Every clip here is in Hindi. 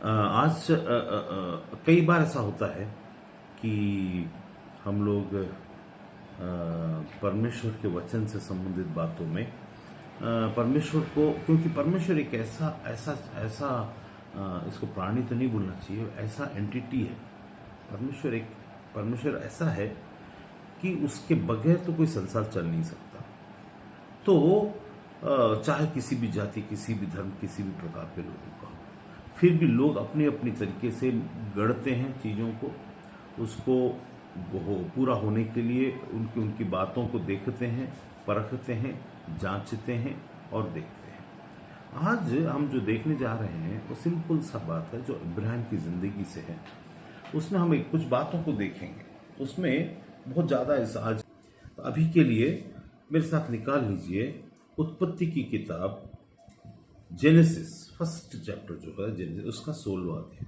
आज कई बार ऐसा होता है कि हम लोग परमेश्वर के वचन से संबंधित बातों में परमेश्वर को, क्योंकि परमेश्वर एक ऐसा ऐसा ऐसा इसको प्राणी तो नहीं बोलना चाहिए, ऐसा एंटिटी है। परमेश्वर ऐसा है कि उसके बगैर तो कोई संसार चल नहीं सकता। तो चाहे किसी भी जाति, किसी भी धर्म, किसी भी प्रकार के लोगों का, फिर भी लोग अपनी अपनी तरीके से गढ़ते हैं चीज़ों को, उसको पूरा होने के लिए उनकी बातों को देखते हैं, परखते हैं, जांचते हैं और देखते हैं। आज हम जो देखने जा रहे हैं वो सिंपल सा बात है जो इब्राहिम की ज़िंदगी से है। उसमें हम कुछ बातों को देखेंगे, उसमें बहुत ज़्यादा आज अभी के लिए मेरे साथ निकाल लीजिए उत्पत्ति की किताब, जेनेसिस फर्स्ट चैप्टर जो है जेनेसिस, उसका 16वां अध्याय।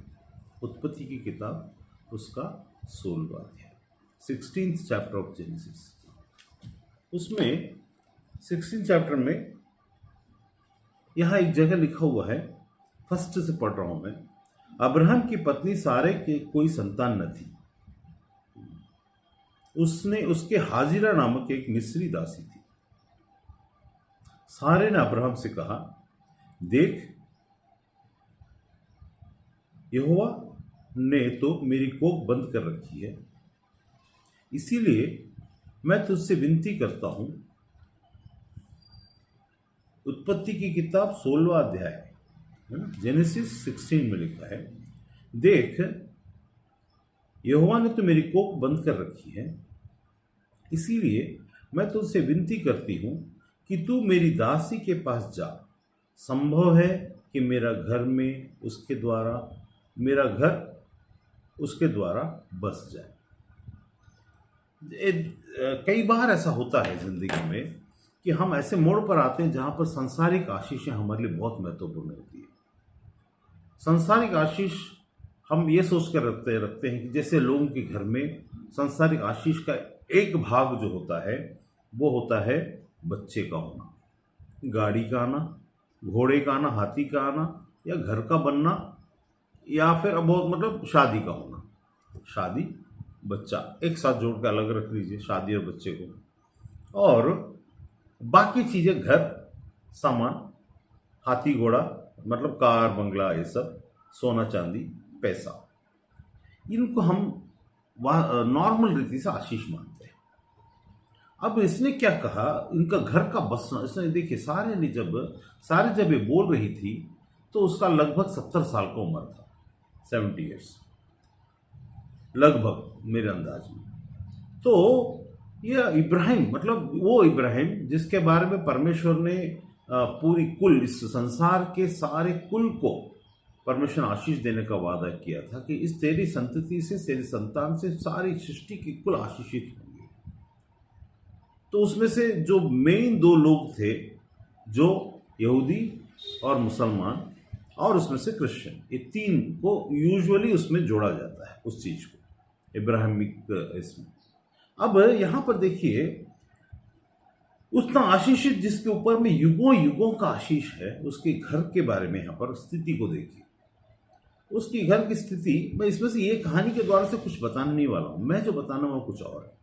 उत्पत्ति की किताब उसका 16वां अध्याय, 16th चैप्टर ऑफ जेनेसिस। उसमें 16th चैप्टर में यहाँ एक जगह लिखा हुआ है, फर्स्ट से पढ़ रहा हूं मैं। अब्राहम की पत्नी सारे के कोई संतान न थी, उसके हाजिरा नामक एक मिस्री दासी थी। सारे ने अब्राहम से कहा, देख, यहोवा ने तो मेरी कोख बंद कर रखी है, इसीलिए मैं तुझसे विनती करता हूं। उत्पत्ति की किताब 16वां अध्याय है ना, जेनेसिस 16 में लिखा है, देख, यहोवा ने तो मेरी कोख बंद कर रखी है, इसीलिए मैं तुझसे विनती करती हूं कि तू मेरी दासी के पास जा। संभव है कि मेरा घर उसके द्वारा बस जाए। कई बार ऐसा होता है जिंदगी में कि हम ऐसे मोड़ पर आते हैं जहां पर सांसारिक आशीषें हमारे लिए बहुत महत्वपूर्ण होती है। सांसारिक आशीष हम ये सोच कर रखते हैं कि जैसे लोगों के घर में सांसारिक आशीष का एक भाग जो होता है वो होता है बच्चे का होना, गाड़ी का आना, घोड़े का आना, हाथी का आना, या घर का बनना, या फिर बहुत शादी का होना। शादी, बच्चा, एक साथ जोड़ के अलग रख लीजिए, शादी और बच्चे को। और बाकी चीजें, घर, सामान, हाथी घोड़ा, मतलब कार, बंगला, ये सब, सोना चांदी, पैसा, इनको हम नॉर्मल रीति से आशीष मानते हैं। अब इसने क्या कहा, इनका घर का बसना। इसने देखिए, सारे जब ये बोल रही थी तो उसका लगभग 70 साल का उम्र था, 70 ईयर्स लगभग मेरे अंदाज में। तो यह इब्राहिम, मतलब वो इब्राहिम जिसके बारे में परमेश्वर ने पूरी कुल, इस संसार के सारे कुल को परमेश्वर आशीष देने का वादा किया था कि इस तेरी संतति से, तेरी संतान से सारी सृष्टि की कुल आशीषित होंगी। तो उसमें से जो मेन 2 लोग थे, जो यहूदी और मुसलमान, और उसमें से क्रिश्चियन, ये 3 को यूजुअली उसमें जोड़ा जाता है, उस चीज को इब्राहिमिक इसमें। अब यहां पर देखिए, उतना आशीषित जिसके ऊपर में युगों युगों का आशीष है, उसके घर के बारे में यहां पर स्थिति को देखिए। उसकी घर की स्थिति, मैं इसमें से ये कहानी के द्वारा से कुछ बताने नहीं वाला हूं, मैं जो बताना वो कुछ और है।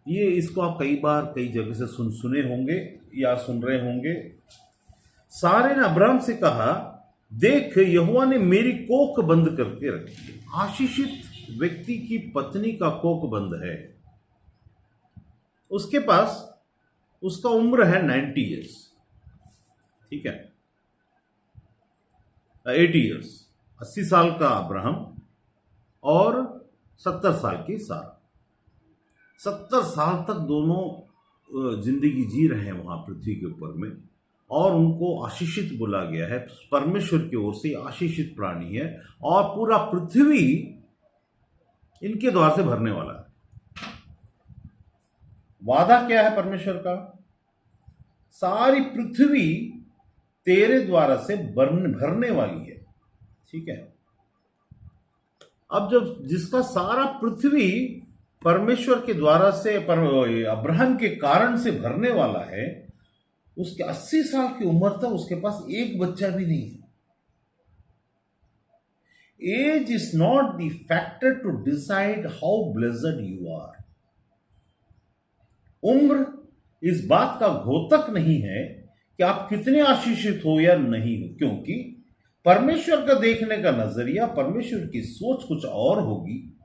ये इसको आप कई बार कई जगह से सुने होंगे या सुन रहे होंगे। सारे ने अब्राहम से कहा, देख, यहोवा ने मेरी कोख बंद करके रखी है। आशीषित व्यक्ति की पत्नी का कोख बंद है। उसके पास, उसका उम्र है 90 ईयर्स, ठीक है, 80 ईयर्स, 80 साल का अब्राहम और 70 साल की सारा। 70 साल तक दोनों जिंदगी जी रहे हैं वहां पृथ्वी के ऊपर में, और उनको आशीषित बोला गया है। परमेश्वर की ओर से आशीषित प्राणी है और पूरा पृथ्वी इनके द्वार से भरने वाला है। वादा क्या है परमेश्वर का? सारी पृथ्वी तेरे द्वारा से भरने वाली है। ठीक है। अब जब जिसका सारा पृथ्वी परमेश्वर के द्वारा से अब्राहम के कारण से भरने वाला है, उसके 80 साल की उम्र तक उसके पास एक बच्चा भी नहीं है। Age is not the factor to decide how blessed you are. उम्र इस बात का घोतक नहीं है कि आप कितने आशीषित हो या नहीं हो, क्योंकि परमेश्वर का देखने का नजरिया, परमेश्वर की सोच कुछ और होगी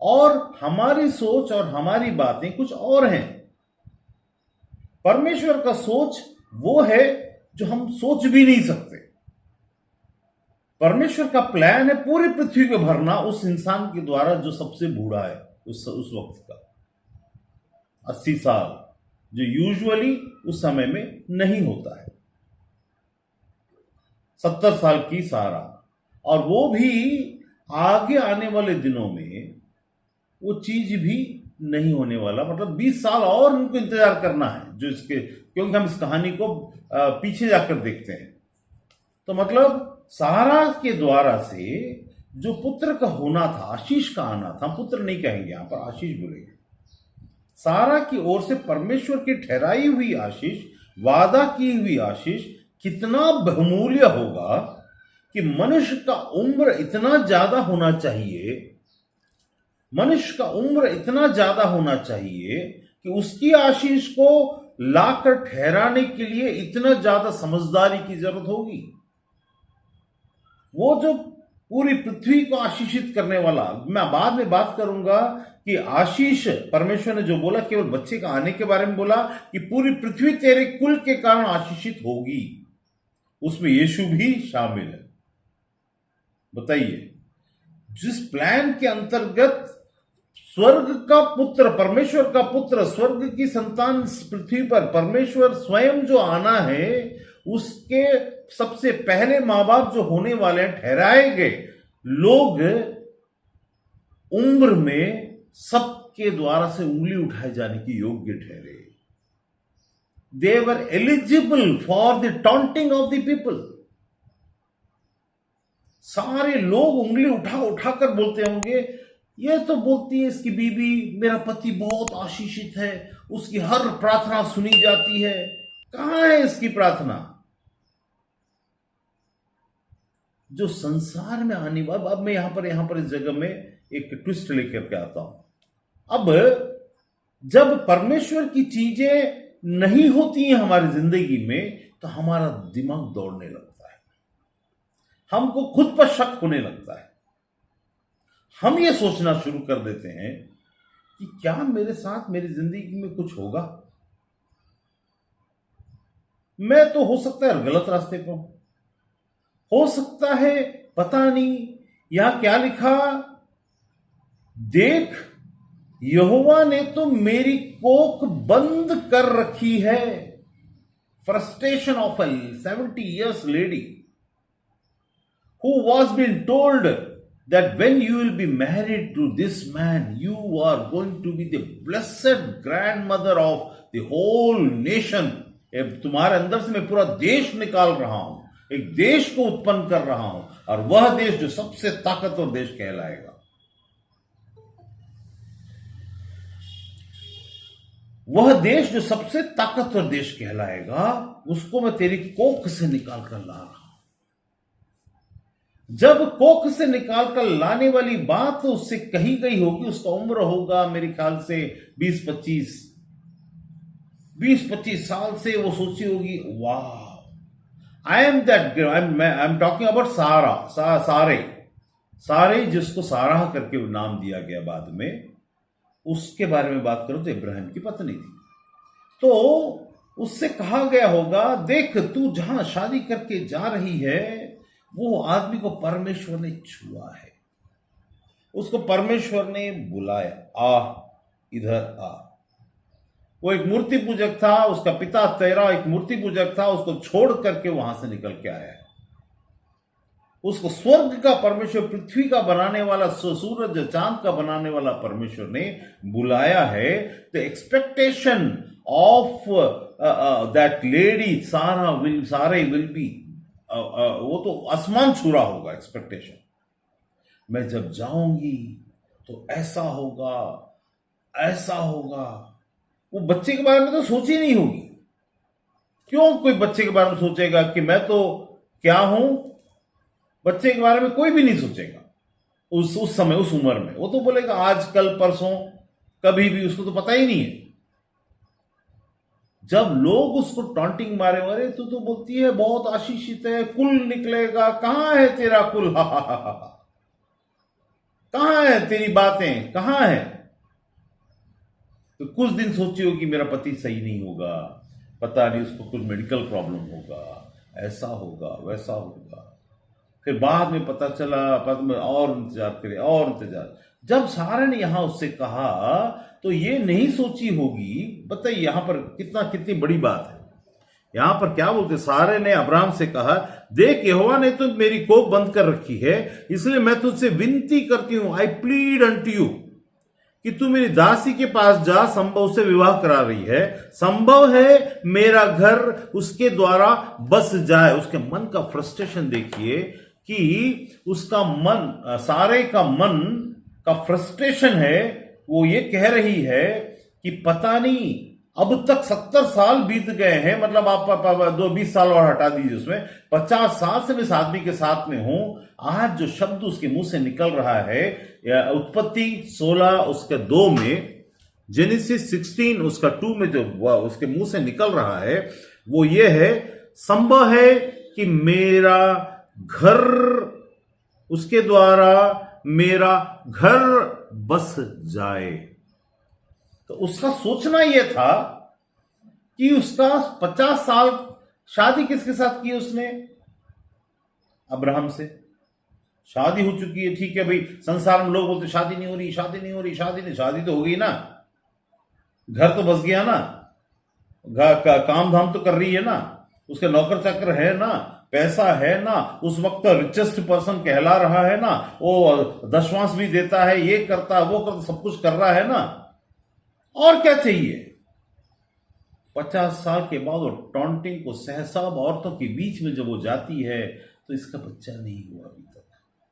और हमारी सोच और हमारी बातें कुछ और हैं। परमेश्वर का सोच वो है जो हम सोच भी नहीं सकते। परमेश्वर का प्लान है पूरी पृथ्वी को भरना उस इंसान के द्वारा जो सबसे बूढ़ा है उस वक्त का, 80 साल, जो यूजुअली उस समय में नहीं होता है। 70 साल की सारा, और वो भी आगे आने वाले दिनों में वो चीज भी नहीं होने वाला। मतलब 20 साल और उनको इंतजार करना है, जो इसके, क्योंकि हम इस कहानी को पीछे जाकर देखते हैं। तो मतलब सारा के द्वारा से जो पुत्र का होना था, आशीष का आना था, पुत्र नहीं कहेंगे यहां पर, आशीष बोलेंगे। सारा की ओर से परमेश्वर की ठहराई हुई आशीष, वादा की हुई आशीष कितना बहुमूल्य होगा कि मनुष्य का उम्र इतना ज्यादा होना चाहिए, मनुष्य का उम्र इतना ज्यादा होना चाहिए कि उसकी आशीष को लाकर ठहराने के लिए इतना ज्यादा समझदारी की जरूरत होगी। वो जो पूरी पृथ्वी को आशीषित करने वाला, मैं बाद में बात करूंगा कि आशीष परमेश्वर ने जो बोला केवल बच्चे का आने के बारे में बोला कि पूरी पृथ्वी तेरे कुल के कारण आशीषित होगी, उसमें यीशु भी शामिल है। बताइए, जिस प्लान के अंतर्गत स्वर्ग का पुत्र, परमेश्वर का पुत्र, स्वर्ग की संतान पृथ्वी पर परमेश्वर स्वयं जो आना है, उसके सबसे पहले मां बाप जो होने वाले हैं, ठहराए गए लोग, उम्र में सबके द्वारा से उंगली उठाए जाने की योग्य ठहरे। They were eligible for the taunting of the people. सारे लोग उंगली उठा उठाकर बोलते होंगे, ये तो बोलती है इसकी बीवी, मेरा पति बहुत आशीषित है, उसकी हर प्रार्थना सुनी जाती है। कहां है इसकी प्रार्थना? जो संसार में आने वाला, अब मैं यहां पर इस जगह में एक ट्विस्ट लेकर के आता हूं। अब जब परमेश्वर की चीजें नहीं होती हैं हमारी जिंदगी में, तो हमारा दिमाग दौड़ने लगता है, हमको खुद पर शक होने लगता है। हम ये सोचना शुरू कर देते हैं कि क्या मेरे साथ, मेरी जिंदगी में कुछ होगा? मैं तो हो सकता है गलत रास्ते पर हूं, हो सकता है पता नहीं। यहां क्या लिखा? देख, यहोवा ने तो मेरी कोख बंद कर रखी है। Frustration of a 70 years lady who was being told that when you will be married to this man, you are going to be the blessed grandmother of the whole nation. तुम्हारे अंदर से मैं पूरा देश निकाल रहा हूं, एक देश को उत्पन्न कर रहा हूं, और वह देश जो सबसे ताकतवर देश कहलाएगा, वह देश जो सबसे ताकतवर देश कहलाएगा, उसको मैं तेरी कोख से निकाल कर ला रहा हूं। जब कोख से निकाल कर लाने वाली बात तो उससे कही गई होगी, उसका उम्र होगा मेरे ख्याल से 20-25 साल से वो सोची होगी, वाह, I am that, I am talking about सारे जिसको सारा करके नाम दिया गया बाद में, उसके बारे में बात करो तो इब्राहिम की पत्नी थी। तो उससे कहा गया होगा, देख तू जहां शादी करके जा रही है, वो आदमी को परमेश्वर ने छुआ है, उसको परमेश्वर ने बुलाया, आ इधर आ। वो एक मूर्ति पूजक था, उसका पिता तेरह एक मूर्ति पूजक था, उसको छोड़ करके वहां से निकल के आया है। उसको स्वर्ग का परमेश्वर, पृथ्वी का बनाने वाला, सूरज चांद का बनाने वाला परमेश्वर ने बुलाया है। The expectation of that lady सारे विल बी, वो तो आसमान छू रहा होगा एक्सपेक्टेशन। मैं जब जाऊंगी तो ऐसा होगा, ऐसा होगा। वो बच्चे के बारे में तो सोची नहीं होगी। क्यों कोई बच्चे के बारे में सोचेगा कि मैं तो क्या हूं? बच्चे के बारे में कोई भी नहीं सोचेगा उस समय, उस उम्र में। वो तो बोलेगा आज कल परसों, कभी भी, उसको तो पता ही नहीं है। जब लोग उसको टॉन्टिंग मारे, अरे तू तो बोलती है बहुत आशीषित है, कुल निकलेगा, कहां है तेरा कुल? हा। कहां है तेरी बातें, कहां है? तो कुछ दिन सोची होगी मेरा पति सही नहीं होगा, पता नहीं उसको कुछ मेडिकल प्रॉब्लम होगा, ऐसा होगा, वैसा होगा। फिर बाद में पता चला, पता में और इंतजार करे, और इंतजार। जब सारे ने यहां उससे कहा तो ये नहीं सोची होगी। बताइए यहां पर कितनी बड़ी बात है। यहां पर क्या बोलते, सारे ने अब्राहम से कहा, देख यहोवा ने तो मेरी कोख बंद कर रखी है, इसलिए मैं तुझसे विनती करती हूं, आई प्लीड अनटू यू, कि तू मेरी दासी के पास जा, संभव से विवाह करा रही है, संभव है मेरा घर उसके द्वारा बस जाए। उसके मन का फ्रस्ट्रेशन देखिए कि उसका मन, सारे का मन का फ्रस्ट्रेशन है। वो ये कह रही है कि पता नहीं, अब तक 70 साल बीत गए हैं, मतलब आप 20 साल और हटा दीजिए, उसमें 50 साल से मैं इस आदमी के साथ में हूं। आज जो शब्द उसके मुंह से निकल रहा है, उत्पत्ति 16 उसके 2 में, जेनेसिस 16 उसका 2 में जो उसके मुंह से निकल रहा है, वो ये है, संभव है कि मेरा घर, उसके द्वारा मेरा घर बस जाए। तो उसका सोचना यह था कि उसका 50 साल, शादी किसके साथ की उसने? अब्राहम से शादी हो चुकी है, ठीक है भाई। संसार में लोग बोलते शादी नहीं हो रही, शादी नहीं हो रही, शादी नहीं, शादी तो हो गई ना, घर तो बस गया ना, काम धाम तो कर रही है ना, उसके नौकर चाकर है ना, पैसा है ना, उस वक्त रिचेस्ट पर्सन कहला रहा है ना, वो दशवांश भी देता है, ये करता वो करता, सब कुछ कर रहा है ना, और क्या चाहिए? 50 साल के बाद वो टॉन्टिंग को सहसा औरतों के बीच में जब वो जाती है तो इसका बच्चा नहीं हुआ अभी तक।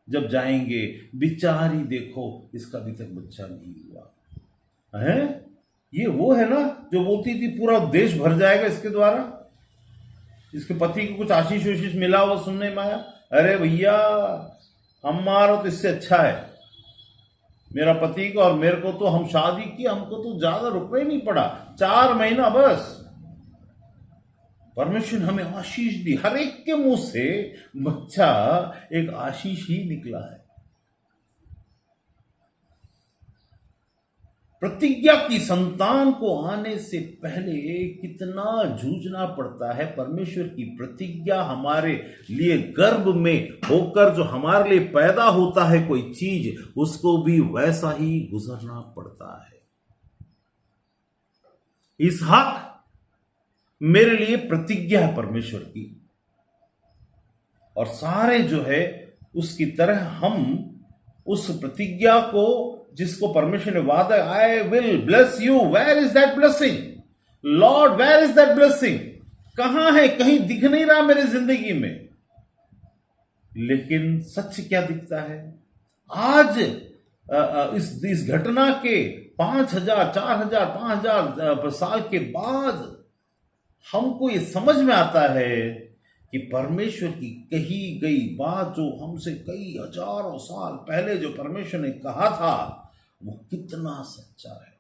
जब जाएंगे, बिचारी देखो इसका अभी तक बच्चा नहीं हुआ है। ये वो है ना जो बोलती थी पूरा देश भर जाएगा इसके द्वारा, इसके पति को कुछ आशीष उशीष मिला हुआ सुनने में आया। अरे भैया, हमारा तो इससे अच्छा है, मेरा पति को और मेरे को तो, हम शादी की, हमको तो ज्यादा रुपए नहीं पड़ा, 4 महीना बस। परमेश्वर ने हमें आशीष दी, हर एक के मुंह से बच्चा एक आशीष ही निकला है। प्रतिज्ञा की संतान को आने से पहले कितना जूझना पड़ता है। परमेश्वर की प्रतिज्ञा हमारे लिए गर्भ में होकर जो हमारे लिए पैदा होता है कोई चीज, उसको भी वैसा ही गुजरना पड़ता है। इसहाक मेरे लिए प्रतिज्ञा है परमेश्वर की, और सारे जो है उसकी तरह हम उस प्रतिज्ञा को, जिसको परमेश्वर ने वादा, I will bless you, where is that blessing lord, where is that blessing? कहां है? कहीं दिख नहीं रहा मेरे जिंदगी में। लेकिन सच क्या दिखता है? आज इस घटना के 5000, 4000, 5000 साल के बाद हमको ये समझ में आता है कि परमेश्वर की कही गई बात, जो हमसे कई हजारों साल पहले जो परमेश्वर ने कहा था, वो कितना सच्चा है।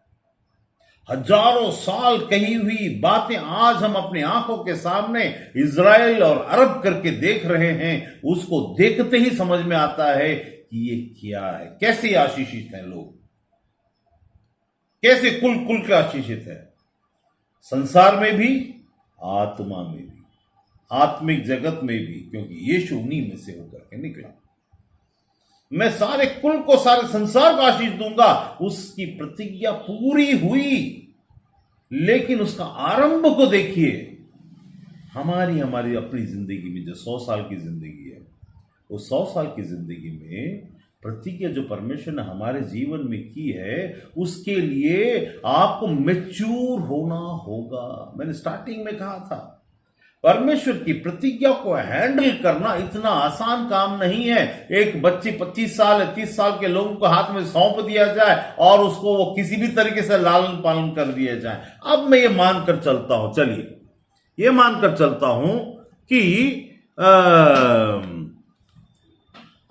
हजारों साल कही हुई बातें आज हम अपनी आंखों के सामने इजराइल और अरब करके देख रहे हैं। उसको देखते ही समझ में आता है कि ये क्या है, कैसे आशीषित हैं लोग, कैसे कुल कुल के आशीषित है, संसार में भी, आत्मा में भी, आत्मिक जगत में भी, क्योंकि यीशु उन्हीं में से होकर के निकला। मैं सारे कुल को, सारे संसार को आशीष दूंगा। उसकी प्रतिज्ञा पूरी हुई। लेकिन उसका आरंभ को देखिए। हमारी हमारी अपनी जिंदगी में जो 100 साल की जिंदगी है, वो 100 साल की जिंदगी में प्रतिज्ञा जो परमेश्वर ने हमारे जीवन में की है, उसके लिए आपको मैच्योर होना होगा। मैंने स्टार्टिंग में कहा था, परमेश्वर की प्रतिज्ञा को हैंडल करना इतना आसान काम नहीं है। एक बच्ची 25 साल 30 साल के लोगों को हाथ में सौंप दिया जाए और उसको वो किसी भी तरीके से लालन पालन कर दिया जाए। अब मैं ये मानकर चलता हूं, चलिए ये मानकर चलता हूं कि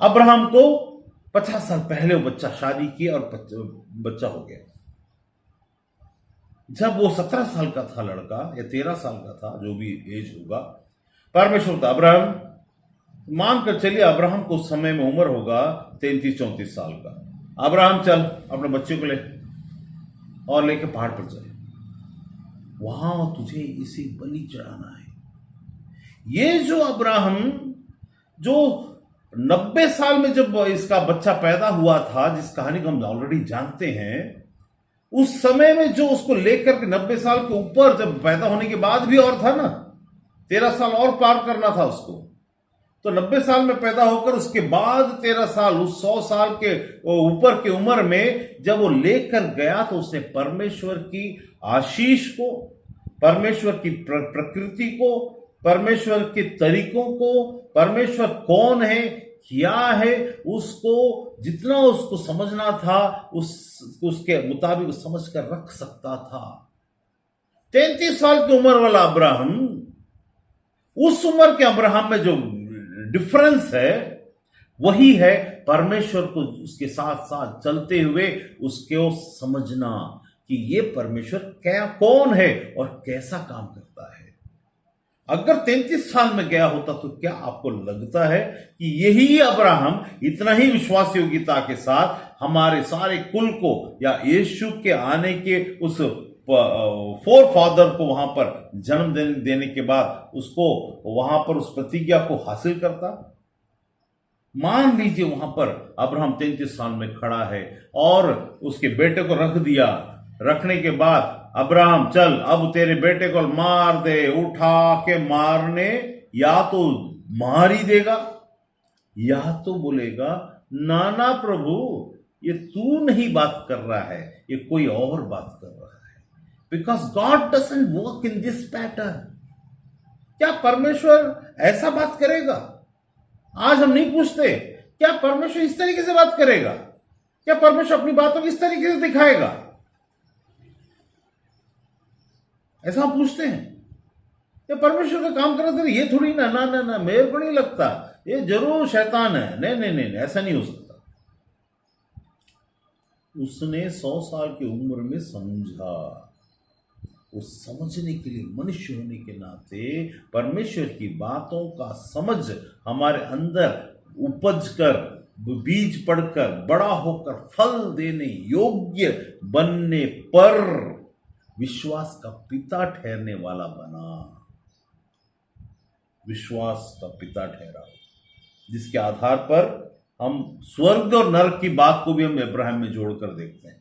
अब्राहम को 50 साल पहले वो बच्चा शादी किया और बच्चा हो गया। जब वो 17 साल का था लड़का, या 13 साल का था, जो भी एज होगा, परमेश्वर का अब्राहम मानकर चलिए, अब्राहम को उस समय में उम्र होगा 33-34 साल का। अब्राहम चल अपने बच्चे को ले और लेके पहाड़ पर चल, वहां तुझे इसे बलि चढ़ाना है। ये जो अब्राहम जो 90 साल में जब इसका बच्चा पैदा हुआ था, जिस कहानी को हम ऑलरेडी जानते हैं, उस समय में जो उसको लेकर के 90 साल के ऊपर, जब पैदा होने के बाद भी और था ना, 13 साल और पार करना था उसको, तो 90 साल में पैदा होकर उसके बाद 13 साल, उस 100 साल के ऊपर की उम्र में जब वो लेकर गया, तो उसने परमेश्वर की आशीष को, परमेश्वर की प्रकृति को, परमेश्वर के तरीकों को, परमेश्वर कौन है, क्या है, उसको जितना उसको समझना था उसके मुताबिक समझ कर रख सकता था। 33 साल की उम्र वाला अब्राहम, उस उम्र के अब्राहम में जो डिफरेंस है वही है परमेश्वर को उसके साथ साथ चलते हुए उसको समझना कि ये परमेश्वर क्या, कौन है और कैसा काम करता है। अगर 33 साल में गया होता तो क्या आपको लगता है कि यही अब्राहम इतना ही विश्वास योग्यता के साथ हमारे सारे कुल को, या यीशु के आने के उस फोर फादर को वहां पर जन्म देने के बाद उसको वहां पर उस प्रतिज्ञा को हासिल करता? मान लीजिए वहां पर अब्राहम 33 साल में खड़ा है और उसके बेटे को रख दिया। रखने के बाद अब्राहम चल अब तेरे बेटे को मार दे, उठा के मारने, या तो मार ही देगा या तो बोलेगा नाना प्रभु ये तू नहीं बात कर रहा है, ये कोई और बात कर रहा है। Because God doesn't work in this pattern. क्या परमेश्वर ऐसा बात करेगा? आज हम नहीं पूछते क्या परमेश्वर इस तरीके से बात करेगा, क्या परमेश्वर अपनी बातों को इस तरीके से दिखाएगा, ऐसा हम पूछते हैं। ये परमेश्वर का काम करना था, ये थोड़ी ना ना ना ना मेरे को नहीं लगता, ये जरूर शैतान है। नहीं नहीं नहीं, ऐसा नहीं हो सकता। उसने 100 साल की उम्र में समझा। उस समझने के लिए मनुष्य होने के नाते परमेश्वर की बातों का समझ हमारे अंदर उपज कर, बीज पड़कर, बड़ा होकर, फल देने योग्य बनने पर विश्वास का पिता ठहरने वाला बना। विश्वास का पिता ठहरा, जिसके आधार पर हम स्वर्ग और नरक की बात को भी हम इब्राहिम में जोड़कर देखते हैं।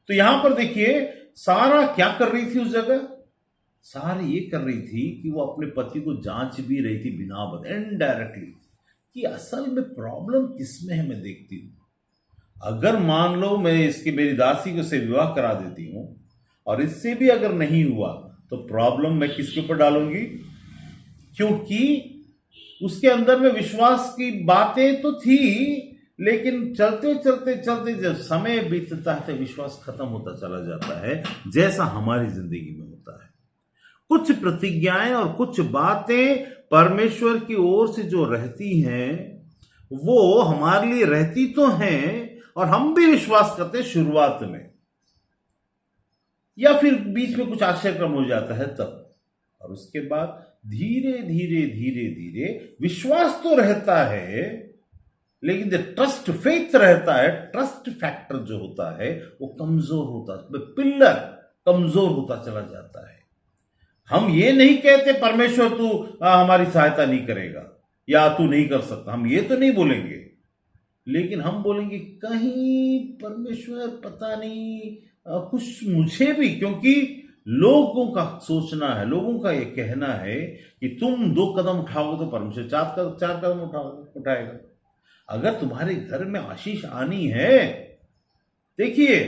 तो यहां पर देखिए सारा क्या कर रही थी उस जगह? सारा ये कर रही थी कि वो अपने पति को जांच भी रही थी बिना बताए, इनडायरेक्टली, कि असल में प्रॉब्लम किसमें है। मैं देखती हूं, अगर मान लो मैं मेरी दासी को से विवाह करा देती हूं और इससे भी अगर नहीं हुआ तो प्रॉब्लम मैं किसके ऊपर डालूंगी? क्योंकि उसके अंदर में विश्वास की बातें तो थी, लेकिन चलते चलते चलते जब समय बीतता है तो विश्वास खत्म होता चला जाता है, जैसा हमारी जिंदगी में होता है। कुछ प्रतिज्ञाएं और कुछ बातें परमेश्वर की ओर से जो रहती हैं वो हमारे लिए रहती तो हैं, और हम भी विश्वास करते हैं शुरुआत में, या फिर बीच में कुछ आश्चर्यक्रम हो जाता है तब, और उसके बाद धीरे धीरे धीरे धीरे विश्वास तो रहता है, लेकिन जो ट्रस्ट फेथ रहता है, ट्रस्ट फैक्टर जो होता है वो कमजोर होता है, पिलर कमजोर होता चला जाता है। हम ये नहीं कहते परमेश्वर तू हमारी सहायता नहीं करेगा या तू नहीं कर सकता, हम ये तो नहीं बोलेंगे, लेकिन हम बोलेंगे कहीं परमेश्वर पता नहीं कुछ मुझे भी, क्योंकि लोगों का सोचना है, लोगों का ये कहना है कि तुम 2 कदम उठाओगे तो परमेश्वर 4 कदम उठाएगा। अगर तुम्हारे घर में आशीष आनी है, देखिए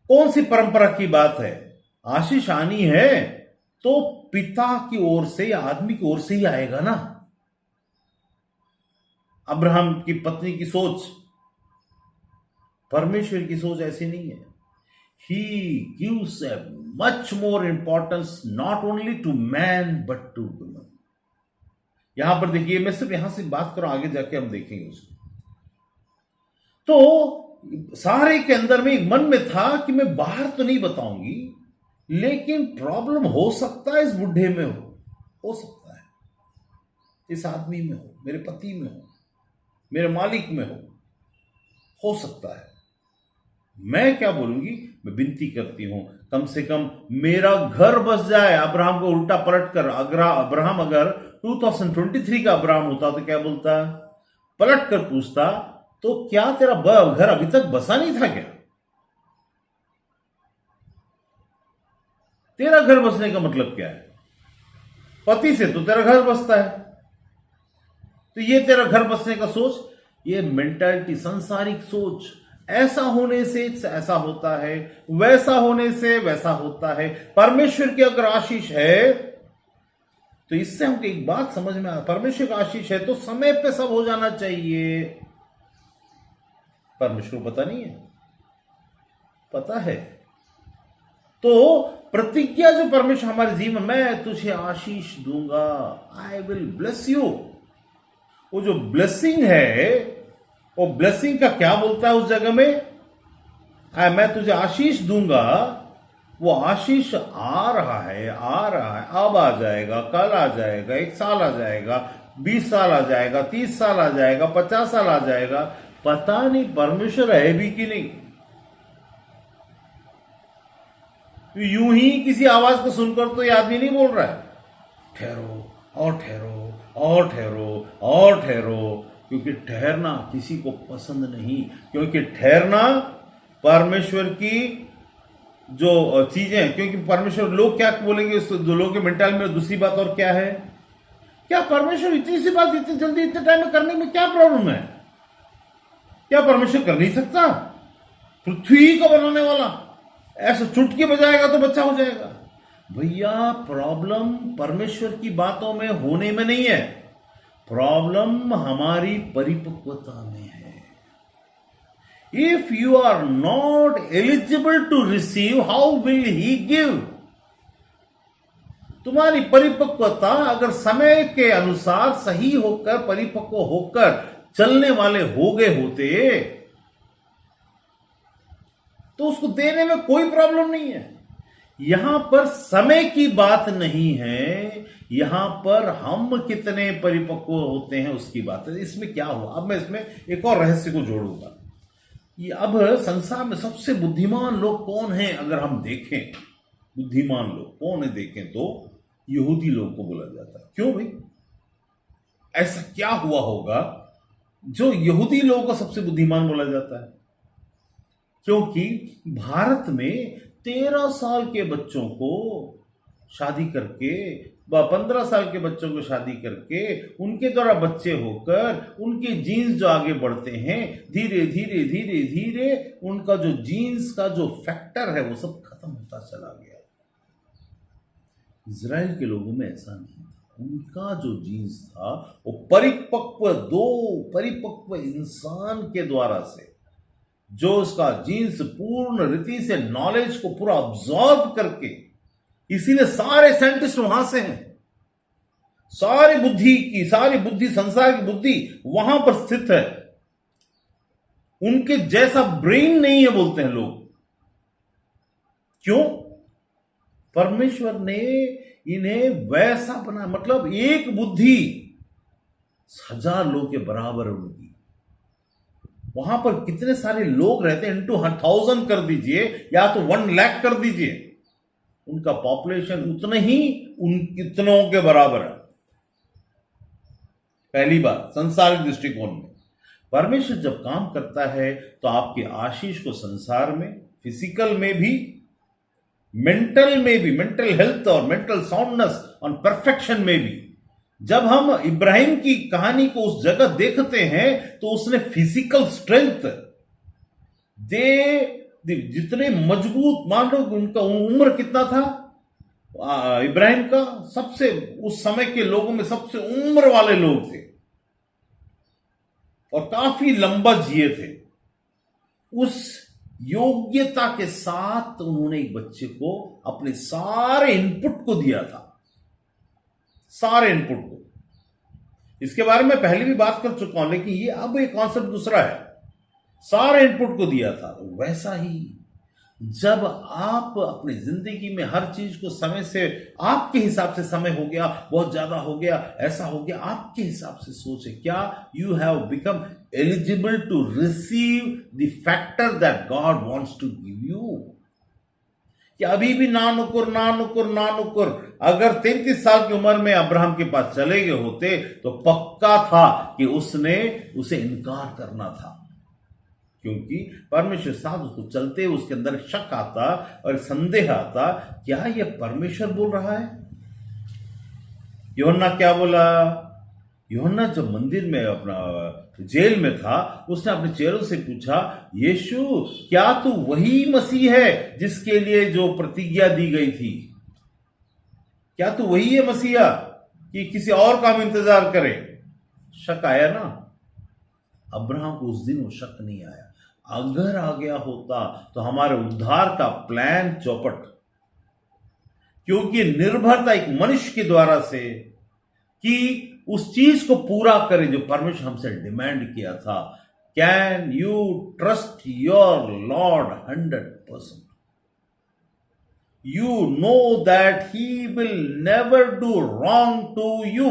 कौन सी परंपरा की बात है, आशीष आनी है तो पिता की ओर से या आदमी की ओर से ही आएगा ना। अब्राहम की पत्नी की सोच, परमेश्वर की सोच ऐसी नहीं है। He gives a much more importance not only to man but to woman. यहां पर देखिए, मैं सिर्फ यहां से बात करूं, आगे जाके हम देखेंगे उसको। तो सारे के अंदर में एक मन में था कि मैं बाहर तो नहीं बताऊंगी, लेकिन प्रॉब्लम हो सकता है इस बुढ़े में हो सकता है इस आदमी में हो, मेरे पति में हो, मेरे मालिक में हो सकता है। मैं क्या बोलूंगी, मैं विनती करती हूं कम से कम मेरा घर बस जाए। अब्राहम को उल्टा पलट कर, अब्राहम अगर 2023 का अब्राहम होता तो क्या बोलता, पलट कर पूछता, तो क्या तेरा घर अभी तक बसा नहीं था क्या? तेरा घर बसने का मतलब क्या है? पति से तो तेरा घर बसता है, तो ये तेरा घर बसने का सोच, ये मेंटालिटी, सांसारिक सोच, ऐसा होने से ऐसा होता है, वैसा होने से वैसा होता है। परमेश्वर की अगर आशीष है तो इससे हमको एक बात समझ में आ, परमेश्वर का आशीष है तो समय पे सब हो जाना चाहिए। परमेश्वर को पता नहीं है? पता है। तो प्रतिज्ञा जो परमेश्वर हमारे जीवन, मैं तुझे आशीष दूंगा, आई विल ब्लेस यू, वो जो ब्लेसिंग है, वो ब्लेसिंग का क्या बोलता है उस जगह में, मैं तुझे आशीष दूंगा, वो आशीष आ रहा है, अब आ जाएगा, कल आ जाएगा, 1 साल आ जाएगा, 20 साल आ जाएगा, 30 साल आ जाएगा, 50 साल आ जाएगा, पता नहीं परमेश्वर है भी कि नहीं। तो यूं ही किसी आवाज को सुनकर तो ये आदमी नहीं बोल रहा है, ठहरो और ठहरो और ठहरो और ठहरो, क्योंकि ठहरना किसी को पसंद नहीं, क्योंकि ठहरना परमेश्वर की जो चीजें, क्योंकि परमेश्वर, लोग क्या बोलेंगे, लोगों के मेंटल में दूसरी बात और क्या है, क्या परमेश्वर इतनी सी बात इतनी जल्दी इतने टाइम में करने में क्या प्रॉब्लम है? क्या परमेश्वर कर नहीं सकता? पृथ्वी को बनाने वाला ऐसा चुटकी बजाएगा तो बच्चा हो जाएगा। भैया प्रॉब्लम परमेश्वर की बातों में होने में नहीं है, प्रॉब्लम हमारी परिपक्वता में है। If you are not eligible to receive, how will he give? तुम्हारी परिपक्वता अगर समय के अनुसार सही होकर, परिपक्व होकर चलने वाले हो गए होते तो उसको देने में कोई प्रॉब्लम नहीं है। यहां पर समय की बात नहीं है, यहां पर हम कितने परिपक्व होते हैं उसकी बात है। इसमें क्या हुआ, अब मैं इसमें एक और रहस्य को जोड़ूंगा। ये अब संसार में सबसे बुद्धिमान लोग कौन हैं अगर हम देखें, बुद्धिमान लोग कौन है देखें तो यहूदी लोग को बोला जाता है। क्यों भाई, ऐसा क्या हुआ होगा जो यहूदी लोगों को सबसे बुद्धिमान बोला जाता है? क्योंकि भारत में 13 साल के बच्चों को शादी करके, 15 साल के बच्चों को शादी करके, उनके द्वारा बच्चे होकर उनके जीन्स जो आगे बढ़ते हैं, धीरे धीरे धीरे धीरे उनका जो जीन्स का जो फैक्टर है वो सब खत्म होता चला गया। इजराइल के लोगों में ऐसा नहीं था, उनका जो जीन्स था वो परिपक्व इंसान के द्वारा से, जो उसका जीन्स पूर्ण रीति से नॉलेज को पूरा अब्सॉर्ब करके, इसीलिए सारे साइंटिस्ट वहां से हैं, सारी बुद्धि संसार की बुद्धि वहां पर स्थित है। उनके जैसा ब्रेन नहीं है बोलते हैं लोग। क्यों? परमेश्वर ने इन्हें वैसा बना, मतलब एक बुद्धि 1000 लोग के बराबर है उनकी। वहां पर कितने सारे लोग रहते हैं, इंटू 1000 कर दीजिए या तो 1 लाख कर दीजिए, उनका पॉपुलेशन उतने ही उन कितनों के बराबर है। पहली बात, संसारिक दृष्टिकोण में परमेश्वर जब काम करता है तो आपकी आशीष को संसार में फिजिकल में भी, मेंटल में भी, मेंटल हेल्थ और मेंटल साउंडनेस और परफेक्शन में भी। जब हम इब्राहिम की कहानी को उस जगह देखते हैं तो उसने फिजिकल स्ट्रेंथ जितने मजबूत, मान लो उनका उम्र कितना था इब्राहिम का, सबसे उस समय के लोगों में सबसे उम्र वाले लोग थे और काफी लंबा जिए थे। उस योग्यता के साथ उन्होंने एक बच्चे को अपने सारे इनपुट को दिया था, सारे इनपुट को। इसके बारे में पहले भी बात कर चुका हूं, लेकिन ये अब एक कॉन्सेप्ट दूसरा है। सारे इनपुट को दिया था। वैसा ही जब आप अपनी जिंदगी में हर चीज को समय से, आपके हिसाब से समय हो गया, बहुत ज्यादा हो गया, ऐसा हो गया, आपके हिसाब से सोचे, क्या you have become eligible to receive the factor that God wants to give you? कि अभी भी ना नुकुर ना नुकुर ना नुकुर। अगर 33 साल की उम्र में अब्राहम के पास चले गए होते तो पक्का था कि उसने उसे इनकार करना था, क्योंकि परमेश्वर साथ उसको चलते उसके अंदर शक आता और संदेह आता, क्या यह परमेश्वर बोल रहा है? यूहन्ना क्या बोला? यूहन्ना जब मंदिर में अपना जेल में था, उसने अपने चेलों से पूछा, यीशु क्या तू वही मसीह है जिसके लिए जो प्रतिज्ञा दी गई थी? क्या तू वही है मसीहा कि किसी और का हम इंतजार करें? शक आया ना? अब्राहम को उस दिन वो शक नहीं आया। अगर आ गया होता तो हमारे उद्धार का प्लान चौपट, क्योंकि निर्भर था एक मनुष्य के द्वारा से कि उस चीज को पूरा करे जो परमेश्वर हमसे डिमांड किया था। Can you trust your lord 100%? You know that he will never do wrong to you.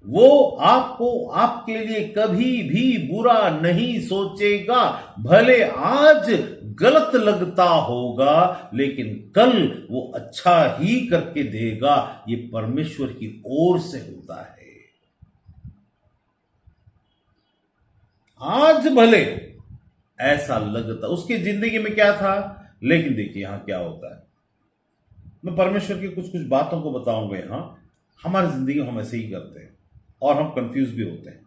वो आपको, आपके लिए कभी भी बुरा नहीं सोचेगा। भले आज गलत लगता होगा, लेकिन कल वो अच्छा ही करके देगा। ये परमेश्वर की ओर से होता है। आज भले ऐसा लगता, उसकी जिंदगी में क्या था, लेकिन देखिए यहां क्या होता है। मैं परमेश्वर की कुछ कुछ बातों को बताऊंगा। यहां हमारी जिंदगी में हम ऐसे ही करते हैं और हम कंफ्यूज भी होते हैं।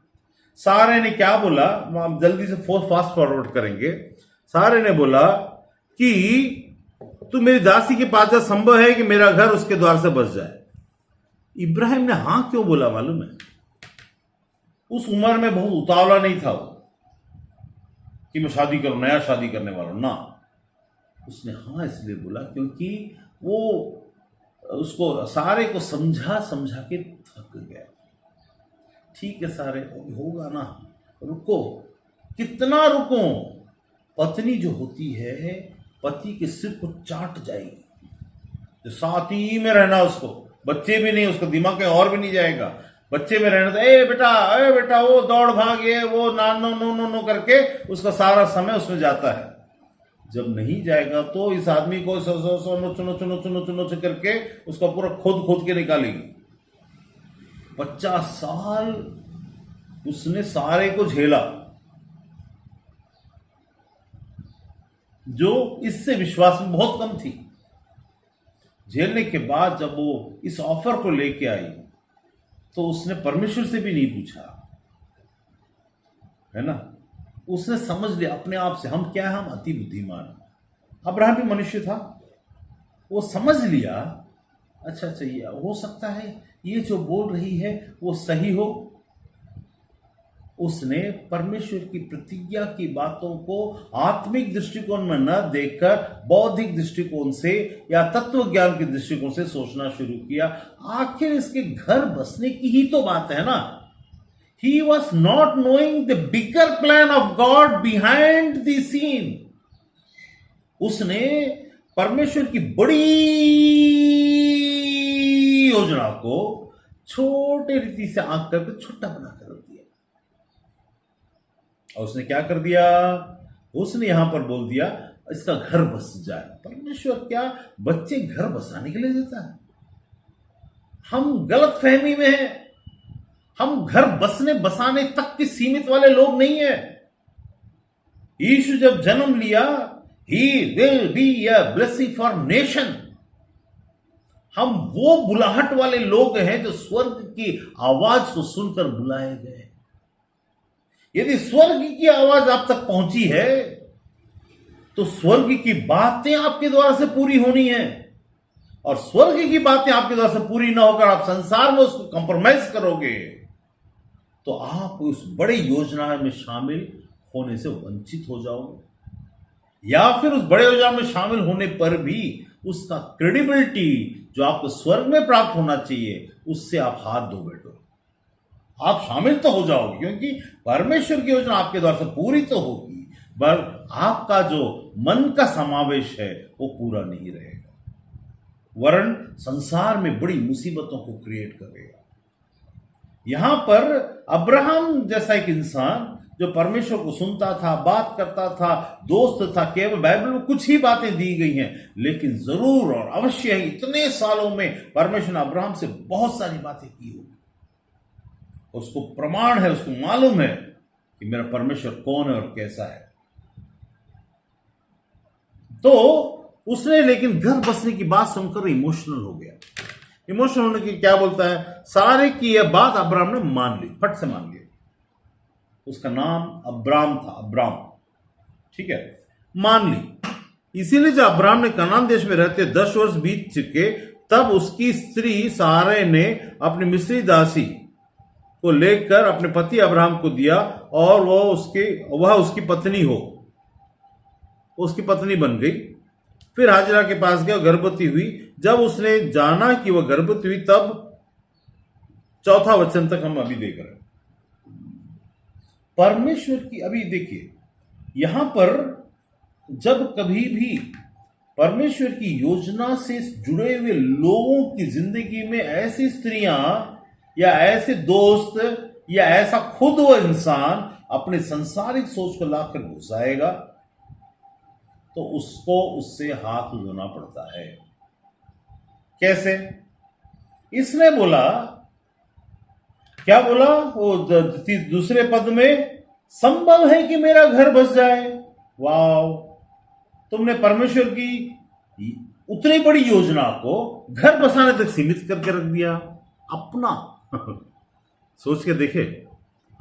सारे ने क्या बोला, हम जल्दी से फास्ट फॉरवर्ड करेंगे। सारे ने बोला कि तू मेरी दासी के पास जा, संभव है कि मेरा घर उसके द्वार से बस जाए। इब्राहिम ने हां क्यों बोला मालूम है? उस उम्र में बहुत उतावला नहीं था वो कि मैं शादी करूं, नया शादी करने वाला हूं ना। उसने हां इसलिए बोला क्योंकि वो उसको सारे को समझा समझा के थक गया। ठीक है सारे, होगा ना, रुको। कितना रुको? पत्नी जो होती है पति के सिर को चाट जाएगी, तो साथ ही में रहना उसको, बच्चे भी नहीं, उसका दिमाग कहीं और भी नहीं जाएगा। बच्चे में रहना तो ए बेटा वो दौड़ भाग, ये वो नानो नो नो नो करके उसका सारा समय उसमें जाता है। जब नहीं जाएगा तो इस आदमी को चुनो चुनो चुनो चुनो चुनो करके उसका पूरा खोद खोद के निकालेगी। 50 साल उसने सारे को झेला, जो इससे विश्वास में बहुत कम थी। झेलने के बाद जब वो इस ऑफर को लेके आई तो उसने परमेश्वर से भी नहीं पूछा, है ना। उसने समझ लिया अपने आप से, हम क्या है, हम अति बुद्धिमान। अब्राहम भी मनुष्य था, वो समझ लिया, अच्छा ये हो सकता है ये जो बोल रही है वो सही हो। उसने परमेश्वर की प्रतिज्ञा की बातों को आत्मिक दृष्टिकोण में न देखकर बौद्धिक दृष्टिकोण से या तत्व ज्ञान के दृष्टिकोण से सोचना शुरू किया। आखिर इसके घर बसने की ही तो बात है ना। He was not knowing the bigger plan of God behind the scene. उसने परमेश्वर की बड़ी योजना को छोटे रीति से आंक करके छोटा बनाकर रख दिया। और उसने क्या कर दिया? उसने यहां पर बोल दिया इसका घर बस जाए। परमेश्वर क्या बच्चे घर बसाने के लिए देता है? हम गलत फहमी में हैं। हम घर बसने बसाने तक के सीमित वाले लोग नहीं है। यीशु जब जन्म लिया, he will be a blessing for nation. हम वो बुलाहट वाले लोग हैं जो स्वर्ग की आवाज को सुनकर बुलाए गए। यदि स्वर्ग की आवाज आप तक पहुंची है तो स्वर्ग की बातें आपके द्वारा से पूरी होनी है, और स्वर्ग की बातें आपके द्वारा से पूरी ना होकर आप संसार में उसको कंप्रोमाइज करोगे तो आप उस बड़ी योजना में शामिल होने से वंचित हो जाओगे, या फिर उस बड़े योजना में शामिल होने पर भी उसका क्रेडिबिलिटी जो आपको स्वर्ग में प्राप्त होना चाहिए उससे आप हाथ धो बैठो। आप शामिल तो हो जाओगे क्योंकि परमेश्वर की योजना आपके द्वारा से पूरी तो होगी, पर आपका जो मन का समावेश है वो पूरा नहीं रहेगा, वरन संसार में बड़ी मुसीबतों को क्रिएट करेगा। यहां पर अब्राहम जैसा एक इंसान जो परमेश्वर को सुनता था, बात करता था, दोस्त था, केवल बाइबल में कुछ ही बातें दी गई हैं, लेकिन जरूर और अवश्य है इतने सालों में परमेश्वर ने अब्राहम से बहुत सारी बातें की होगी। उसको प्रमाण है, उसको मालूम है कि मेरा परमेश्वर कौन है और कैसा है। तो उसने लेकिन घर बसने की बात सुनकर इमोशनल हो गया। इमोशनल होने की क्या बोलता है, सारे की यह बात अब्राहम ने मान ली, फट से मान लिया। उसका नाम अब्राम था, अब्राम, ठीक है, मान ली। इसीलिए जब अब्राम ने कनान देश में रहते 10 वर्ष बीत चुके तब उसकी स्त्री सारे ने अपनी मिस्री दासी को लेकर अपने पति अब्राहम को दिया और वह उसकी पत्नी हो, उसकी पत्नी बन गई। फिर हाजिरा के पास गया, गर्भवती हुई। जब उसने जाना कि वह गर्भवती हुई तब 4था वचन तक हम अभी देख रहे हैं परमेश्वर की। अभी देखिए यहां पर जब कभी भी परमेश्वर की योजना से जुड़े हुए लोगों की जिंदगी में ऐसी स्त्रियां या ऐसे दोस्त या ऐसा खुद वो इंसान अपने सांसारिक सोच को लाकर घुसाएगा तो उसको उससे हाथ धोना पड़ता है। कैसे? इसने बोला, क्या बोला वो दूसरे पद में, संभव है कि मेरा घर बस जाए। वाव, तुमने परमेश्वर की उतनी बड़ी योजना को घर बसाने तक सीमित करके रख दिया अपना। सोच के देखे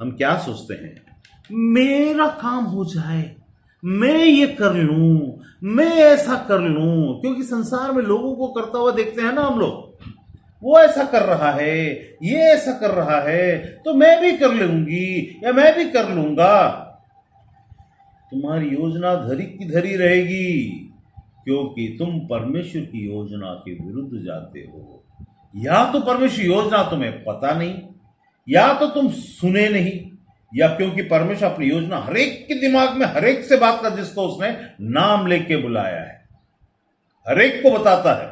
हम क्या सोचते हैं, मेरा काम हो जाए, मैं ये कर लूं, मैं ऐसा कर लूं, क्योंकि संसार में लोगों को करता हुआ देखते हैं ना हम लोग, वो ऐसा कर रहा है, ये ऐसा कर रहा है, तो मैं भी कर लूंगी या मैं भी कर लूंगा। तुम्हारी योजना धरी की धरी रहेगी क्योंकि तुम परमेश्वर की योजना के विरुद्ध जाते हो। या तो परमेश्वर योजना तुम्हें पता नहीं, या तो तुम सुने नहीं, या क्योंकि परमेश्वर अपनी योजना हरेक के दिमाग में हरेक से बात कर, जिसको उसने नाम लेके बुलाया है, हरेक को बताता है।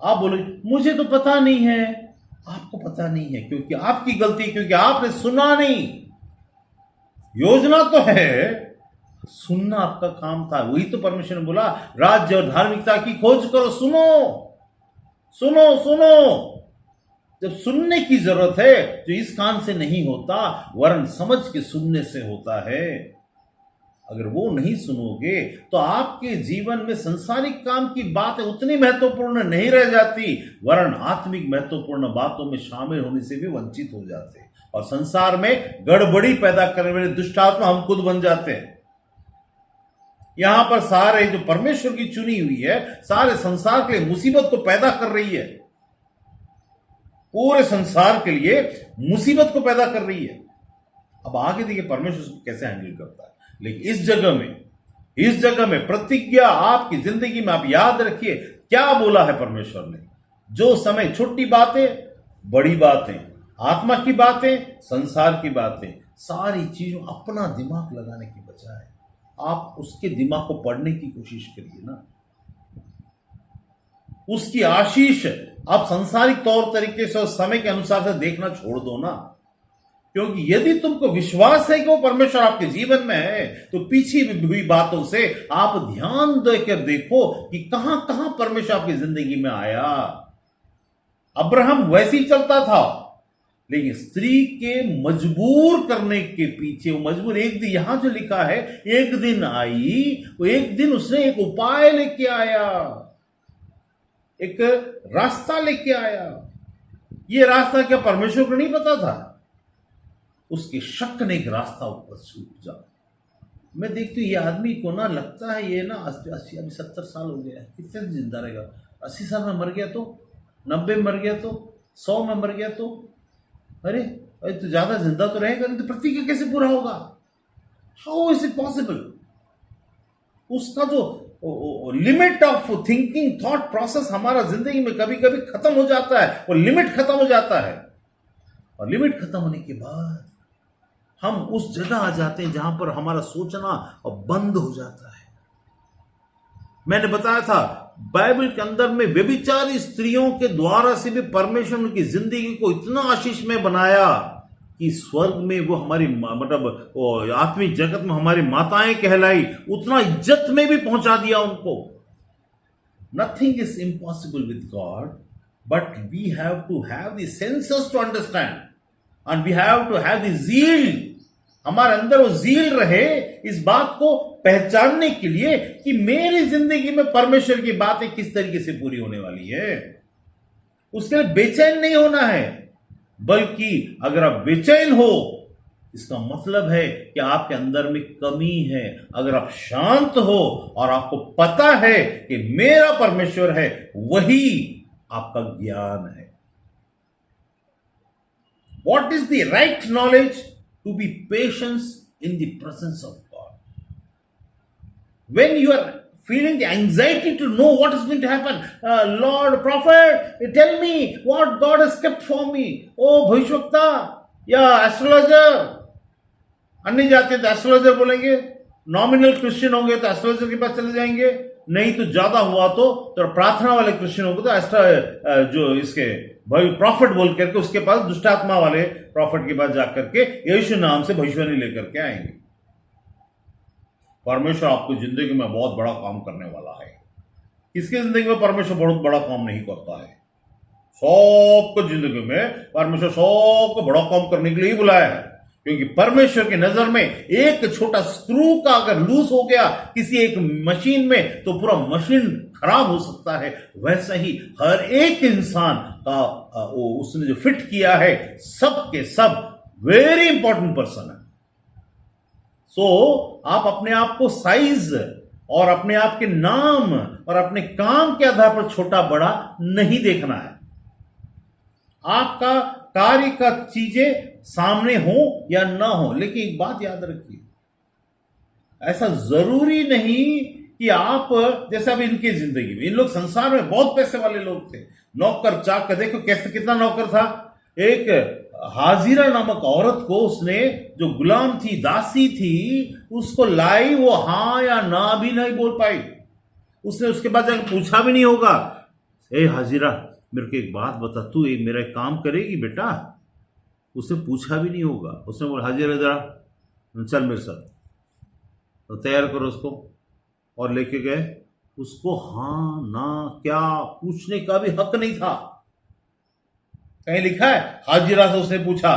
आप बोले मुझे तो पता नहीं है। आपको पता नहीं है क्योंकि आपकी गलती, क्योंकि आपने सुना नहीं। योजना तो है, सुनना आपका काम था। वही तो परमेश्वर ने बोला, राज्य और धार्मिकता की खोज करो। सुनो सुनो सुनो। जब सुनने की जरूरत है तो इस कान से नहीं होता, वरन समझ के सुनने से होता है। अगर वो नहीं सुनोगे तो आपके जीवन में संसारिक काम की बातें उतनी महत्वपूर्ण नहीं रह जाती, वरन आत्मिक महत्वपूर्ण बातों में शामिल होने से भी वंचित हो जाते हैं, और संसार में गड़बड़ी पैदा करने वाले दुष्ट आत्मा हम खुद बन जाते हैं। यहां पर सारे जो परमेश्वर की चुनी हुई है, सारे संसार के लिए मुसीबत को पैदा कर रही है, पूरे संसार के लिए मुसीबत को पैदा कर रही है। अब आगे देखिए परमेश्वर उसको कैसे हैंडल करता है। लेकिन इस जगह में प्रतिज्ञा आपकी जिंदगी में आप याद रखिए क्या बोला है परमेश्वर ने। जो समय छोटी बातें, बड़ी बातें, आत्मा की बातें, संसार की बातें, सारी चीजों अपना दिमाग लगाने की बजाय आप उसके दिमाग को पढ़ने की कोशिश करिए ना। उसकी आशीष आप संसारिक तौर तरीके से और समय के अनुसार से देखना छोड़ दो ना। क्योंकि यदि तुमको विश्वास है कि वो परमेश्वर आपके जीवन में है, तो पीछे हुई बातों से आप ध्यान देकर देखो कि कहां कहां परमेश्वर आपकी जिंदगी में आया। अब्राहम वैसे ही चलता था, लेकिन स्त्री के मजबूर करने के पीछे, वो मजबूर, एक दिन, यहां जो लिखा है, एक दिन आई, वो एक दिन उसने एक उपाय लेके आया, एक रास्ता लेके आया। ये रास्ता क्या परमेश्वर को नहीं पता था? उसके शक ने एक रास्ता ऊपर से उपजा। मैं देखती हूँ ये आदमी को ना, लगता है ये ना 80 अभी 70 साल हो गया है, कितने दिन जिंदा रहेगा? 80 साल में मर गया तो, 90 में मर गया तो, 100 में मर गया तो, अरे तो ज्यादा जिंदा तो रहेगा नहीं, तो प्रतिज्ञा कैसे पूरा होगा? How is it possible? उसका जो limit of thinking, thought process हमारा जिंदगी में कभी कभी खत्म हो जाता है, वो लिमिट खत्म हो जाता है, और लिमिट खत्म होने के बाद हम उस जगह आ जाते हैं जहां पर हमारा सोचना बंद हो जाता है। मैंने बताया था बाइबल के अंदर में व्यभिचारी स्त्रियों के द्वारा से भी परमेश्वर उनकी जिंदगी को इतना आशीष में बनाया कि स्वर्ग में वो हमारी मतलब आत्मिक जगत में हमारी माताएं कहलाई, उतना इज्जत में भी पहुंचा दिया उनको। Nothing is impossible with God, but we have to have the senses to understand, and we have to have the zeal. हमारे अंदर वो ज़ील रहे इस बात को पहचानने के लिए कि मेरी जिंदगी में परमेश्वर की बातें किस तरीके से पूरी होने वाली है। उसके लिए बेचैन नहीं होना है, बल्कि अगर आप बेचैन हो, इसका मतलब है कि आपके अंदर में कमी है। अगर आप शांत हो और आपको पता है कि मेरा परमेश्वर है, वही आपका ज्ञान है। What is the right knowledge? To be patient in the presence of God. When you are feeling the anxiety to know what is going to happen, Lord, prophet, tell me what God has kept for me. Oh, भविष्यवक्ता या एस्ट्रोलॉजर, अन्य जाते तो एस्ट्रोलॉजर बोलेंगे, नॉमिनल क्रिश्चियन होंगे तो एस्ट्रोलॉजर के पास चले जाएंगे, नहीं तो ज्यादा हुआ तो प्रार्थना वाले क्रिश्चियन होंगे तो जो इसके भाई प्रॉफिट बोल करके उसके पास, दुष्टात्मा वाले प्रॉफिट के पास जाकर के यीशु नाम से भविष्यवाणी लेकर के आएंगे। परमेश्वर आपको जिंदगी में बहुत बड़ा काम करने वाला है। किसकी जिंदगी में परमेश्वर बहुत बड़ा काम नहीं करता है? सबको जिंदगी में परमेश्वर सबको बड़ा काम करने के लिए ही बुलाया है, क्योंकि परमेश्वर की नजर में एक छोटा स्क्रू का अगर लूज हो गया किसी एक मशीन में तो पूरा मशीन खराब हो सकता है। वैसा ही हर एक इंसान का उसने जो फिट किया है, सब के सब वेरी इंपॉर्टेंट पर्सन है। सो आप अपने आप को साइज और अपने आप के नाम और अपने काम के आधार पर छोटा बड़ा नहीं देखना है। आपका कार्य का चीजें सामने हो या ना हो, लेकिन एक बात याद रखिए, ऐसा जरूरी नहीं कि आप, जैसे अब इनकी जिंदगी में, इन लोग संसार में बहुत पैसे वाले लोग थे, नौकर चाकर, देखो कैसे कितना नौकर था। एक हाजिरा नामक औरत को उसने, जो गुलाम थी, दासी थी, उसको लाई, वो हां या ना भी नहीं बोल पाई। उसने उसके बाद जाकर पूछा भी नहीं होगा, ए हाजिरा मेरे को एक बात बता, तू मेरा काम करेगी बेटा? उसने पूछा भी नहीं होगा। उसने बोला हाजिरा जरा चल मेरे साथ, तो तैयार करो उसको, और लेके गए उसको। हाँ ना क्या पूछने का भी हक नहीं था। कहीं लिखा है हाजिरा से उसने पूछा,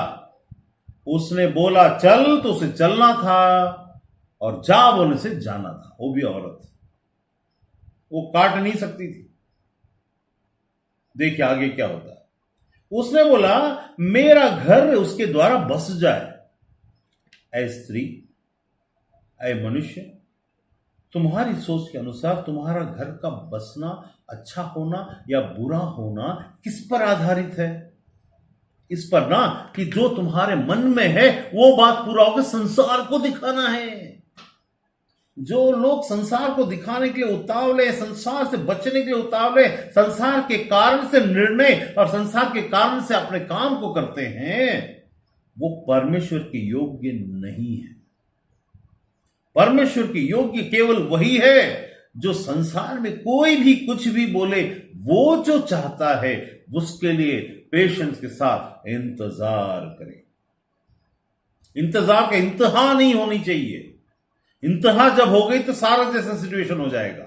उसने बोला चल तो उसे चलना था, और जा बोलने से जाना था। वो भी औरत, वो काट नहीं सकती थी। देखिए आगे क्या होता है। उसने बोला मेरा घर उसके द्वारा बस जाए। ऐ स्त्री, ऐ मनुष्य, तुम्हारी सोच के अनुसार तुम्हारा घर का बसना, अच्छा होना या बुरा होना किस पर आधारित है? इस पर ना कि जो तुम्हारे मन में है वो बात पूरा होकर संसार को दिखाना है। जो लोग संसार को दिखाने के लिए उतावले, संसार से बचने के लिए उतावले, संसार के कारण से निर्णय और संसार के कारण से अपने काम को करते हैं, वो परमेश्वर के योग्य नहीं है। परमेश्वर के योग्य केवल वही है जो संसार में कोई भी कुछ भी बोले, वो जो चाहता है उसके लिए पेशेंस के साथ इंतजार करे। इंतजार का इंतहा नहीं होनी चाहिए। इंतहा जब हो गई तो सारा जैसा सिचुएशन हो जाएगा।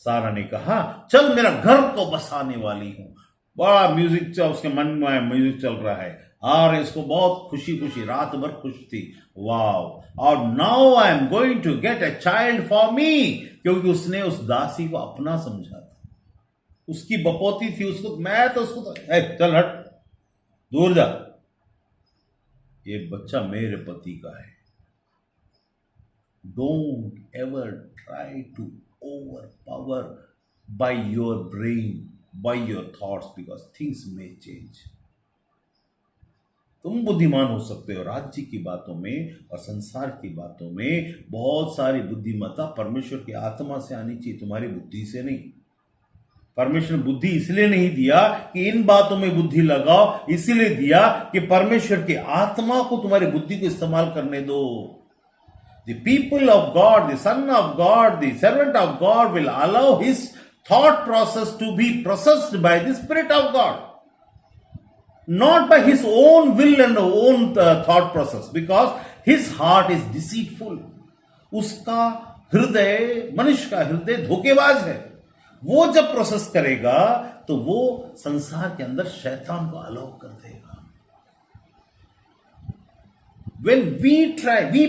सारा ने कहा चल मेरा घर को बसाने वाली हूं। बड़ा म्यूजिक, उसके मन में म्यूजिक चल रहा है, और इसको बहुत खुशी खुशी रात भर खुश थी, वाव। और now I am going to get a child for me, क्योंकि उसने उस दासी को अपना समझा था, उसकी बपौती थी, उसको मैं तो उसको तो, चल हट, दूर जा, ये बच्चा मेरे पति का है। Don't ever try to overpower by your brain, by your thoughts, because things may change. तुम बुद्धिमान हो सकते हो राज्य की बातों में और संसार की बातों में, बहुत सारी बुद्धिमत्ता परमेश्वर की आत्मा से आनी चाहिए, तुम्हारी बुद्धि से नहीं। परमेश्वर ने बुद्धि इसलिए नहीं दिया कि इन बातों में बुद्धि लगाओ, इसीलिए दिया कि परमेश्वर की आत्मा को तुम्हारी बुद्धि को इस्तेमाल करने दो। The people of God, the Son of God, the servant of God will allow his thought process to be processed by the Spirit of God, not by his own will and own thought process, because his heart is deceitful. उसका हृदय, मनुष्य का हृदय धोखेबाज है। वो जब प्रोसेस करेगा तो वो संसार के अंदर शैतान को अलाउ कर देगा। When we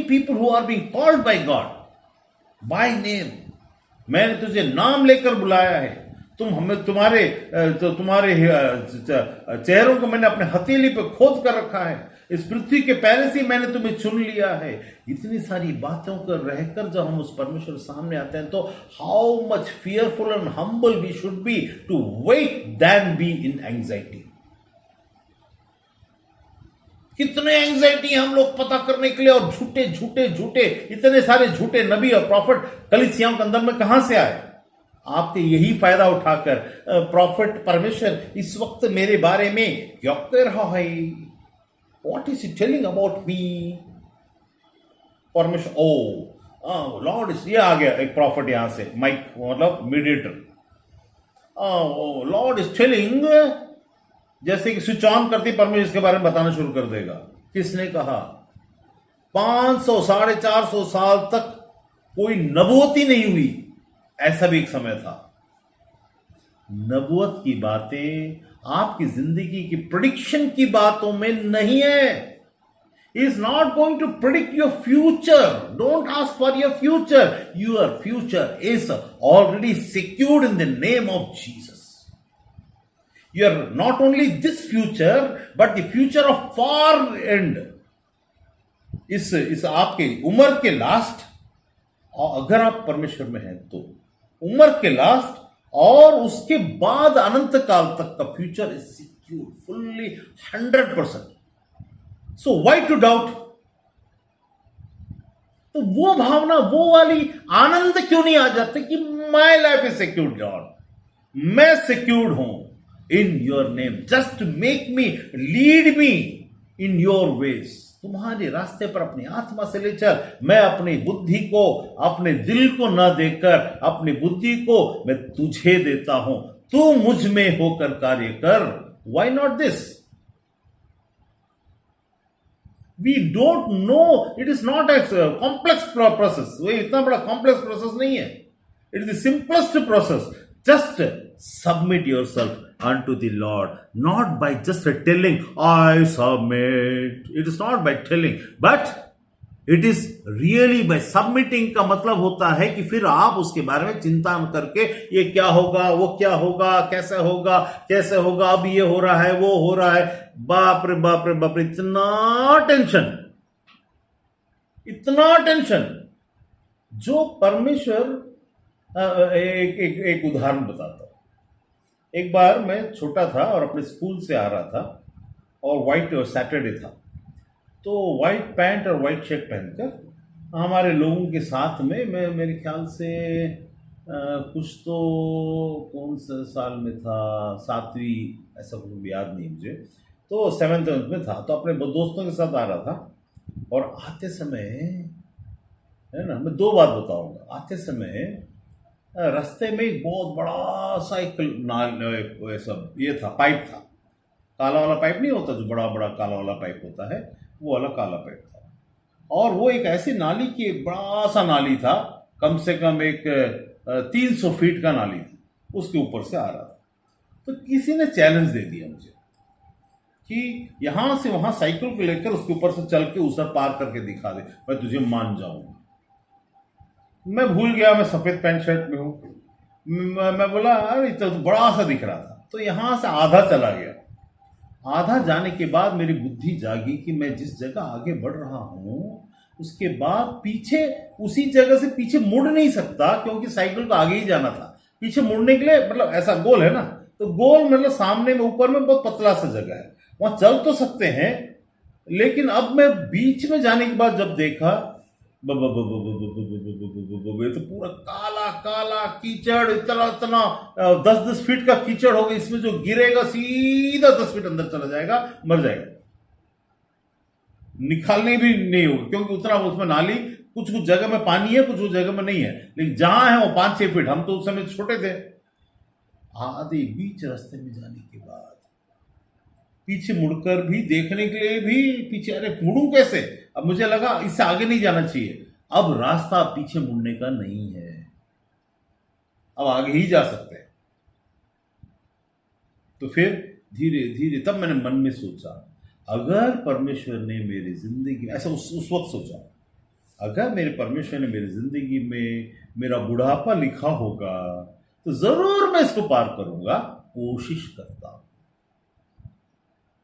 people who are being called by God by name, मैंने तुझे नाम लेकर बुलाया है, तुम हमें तुम्हारे चेहरों को मैंने अपने हथेली पे खोद कर रखा है, इस पृथ्वी के पहले से मैंने तुम्हें चुन लिया है। इतनी सारी बातों कर रहकर जब हम उस परमेश्वर सामने आते हैं तो how much fearful and humble we should be to wait then be in anxiety. कितने एंजाइटी हम लोग पता करने के लिए, और झूठे झूठे झूठे इतने सारे झूठे नबी और प्रॉफिट कलीसियाओं के अंदर में कहां से आए? आपके यही फायदा उठाकर प्रॉफिट परमेश्वर इस वक्त मेरे बारे में क्या कह रहा है, what is he telling about me? परमेश्वर, ओ लॉर्ड इज, ये आ गया एक प्रॉफिट यहां से, माइक मतलब मीडिएटर, लॉर्ड इज टेलिंग, जैसे कि स्विच ऑन करती परमेश्वर इसके बारे में बताना शुरू कर देगा। किसने कहा? 500 450 साल तक कोई नबूवत ही नहीं हुई, ऐसा भी एक समय था। नबूवत की बातें आपकी जिंदगी की प्रेडिक्शन की बातों में नहीं है। He is not going to predict your future. Don't ask for your future. Your future is already secured in the name of Jesus. You are not only this future, but the future of far end. इस आपके उम्र के लास्ट, और अगर आप परमेश्वर में हैं तो उम्र के लास्ट और उसके बाद अनंत काल तक का future is secure fully 100%. So why to doubt? तो वो भावना, वो वाली आनंद क्यों नहीं आ जाते कि my life is secured God, मैं सिक्योर्ड हूं in your name, just to make me, lead me in your ways. तुम्हारे रास्ते पर अपनी आत्मा से ले चल। मैं अपनी बुद्धि को, अपने दिल को ना देकर अपनी बुद्धि को मैं तुझे देता हूं, तू मुझ में होकर कार्य कर। Why not this? We don't know, it is not a complex process. वो इतना बड़ा कॉम्प्लेक्स प्रोसेस नहीं है, it is the simplest process. Just submit yourself unto the Lord, not by just telling I submit. It is not by telling, but it is really by submitting। का मतलब होता है कि फिर आप उसके बारे में चिंता न करके ये क्या होगा, वो क्या होगा, कैसे होगा, कैसे होगा, अब ये हो रहा है, वो हो रहा है, बाप रे बाप रे बाप रे, इतना टेंशन, इतना टेंशन। जो परमेश्वर, एक उदाहरण बताता हूं। एक बार मैं छोटा था और अपने स्कूल से आ रहा था और व्हाइट सैटरडे था, तो व्हाइट पैंट और व्हाइट शर्ट पहनकर हमारे लोगों के साथ में, मैं मेरे ख्याल से कुछ तो कौन से साल में था, 7वीं, ऐसा कुछ याद नहीं मुझे, तो 7th में था, तो अपने दोस्तों के साथ आ रहा था। और आते समय, है ना, मैं 2 बात बताऊंगा। आते समय रास्ते में एक बहुत बड़ा सा एक ये था, पाइप था, काला वाला पाइप नहीं होता जो बड़ा बड़ा काला वाला पाइप होता है, वो वाला काला पाइप था। और वो एक ऐसी नाली की, एक बड़ा सा नाली था, कम से कम एक 300 फीट का नाली था, उसके ऊपर से आ रहा था। तो किसी ने चैलेंज दे दिया मुझे कि यहां से वहां साइकिल को लेकर उसके ऊपर से चल के उस पार करके दिखा दे, मैं तुझे मान जाऊंगा। मैं भूल गया मैं सफेद पैंट शर्ट में हूं। मैं बोला अरे तो बड़ा सा दिख रहा था, तो यहां से आधा चला गया। आधा जाने के बाद मेरी बुद्धि जागी कि मैं जिस जगह आगे बढ़ रहा हूं उसके बाद पीछे उसी जगह से पीछे मुड़ नहीं सकता, क्योंकि साइकिल को आगे ही जाना था। पीछे मुड़ने के लिए मतलब ऐसा गोल है ना, तो गोल मतलब सामने में ऊपर में बहुत पतला सा जगह है, वहां चल तो सकते हैं। लेकिन अब मैं बीच में जाने के बाद जब देखा, ये तो पूरा काला काला कीचड़, इतना इतना 10-10 फीट का कीचड़ होगा, इसमें जो गिरेगा सीधा 10 फीट अंदर चला जाएगा, मर जाएगा, निकालने भी नहीं होगा, क्योंकि उतना उसमें नाली कुछ कुछ जगह में पानी है, कुछ कुछ जगह में नहीं है, लेकिन जहां है वो 5-6 फीट। हम तो उस समय छोटे थे। आधे बीच रास्ते में जाने के बाद पीछे मुड़कर भी देखने के लिए भी पीछे, अरे मुड़ूं कैसे, अब मुझे लगा इससे आगे नहीं जाना चाहिए। अब रास्ता पीछे मुड़ने का नहीं है, अब आगे ही जा सकते हैं। तो फिर धीरे धीरे तब मैंने मन में सोचा, अगर परमेश्वर ने मेरी जिंदगी, ऐसा उस वक्त सोचा, अगर मेरे परमेश्वर ने मेरी जिंदगी में मेरा बुढ़ापा लिखा होगा तो जरूर मैं इसको पार करूंगा, कोशिश करता हूं।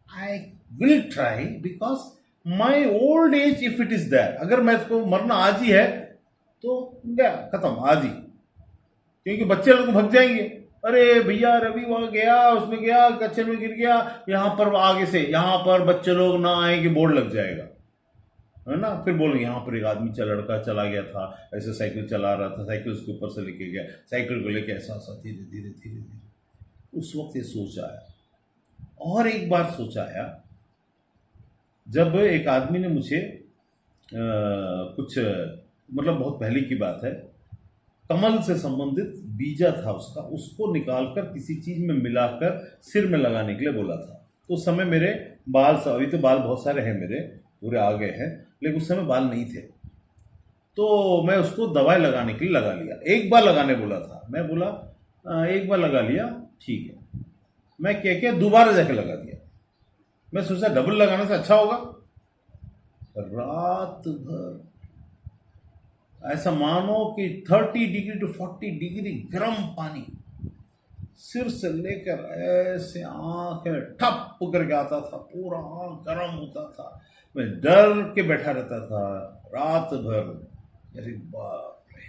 I will try because my old age if it is that, अगर मैं इसको मरना आज ही है तो गया खत्म आज ही, क्योंकि बच्चे लोग भग जाएंगे, अरे भैया रवि वहां गया, उसमें गया, कच्चे में गिर गया, यहां पर आगे से यहां पर बच्चे लोग ना आएंगे, बोर्ड लग जाएगा, है ना। फिर बोलेंगे यहाँ पर एक आदमी लड़का चला गया था, ऐसे साइकिल चला रहा था, साइकिल उसके ऊपर से लेके गया, साइकिल को लेके ऐसा ऐसा धीरे धीरे धीरे धीरे। उस वक्त ये सोच आया। और एक बार सोच आया जब एक आदमी ने मुझे कुछ मतलब बहुत पहले की बात है, कमल से संबंधित बीजा था उसका, उसको निकालकर किसी चीज में मिलाकर सिर में लगाने के लिए बोला था। तो उस समय मेरे बाल, अभी तो बाल बहुत सारे हैं मेरे, पूरे आ गए हैं, लेकिन उस समय बाल नहीं थे। तो मैं उसको दवाई लगाने के लिए लगा लिया। एक बार लगाने बोला था, मैं बोला एक बार लगा लिया ठीक है, मैं क्या दोबारा जाके लगा दिया। मैं सोचा डबल लगाने से अच्छा होगा। रात भर ऐसा मानो कि 30 डिग्री टू 40 डिग्री गर्म पानी सिर से लेकर ऐसे आंख में ठप करके आता था, पूरा आंख गर्म होता था। मैं डर के बैठा रहता था रात भर, अरे बाप रे,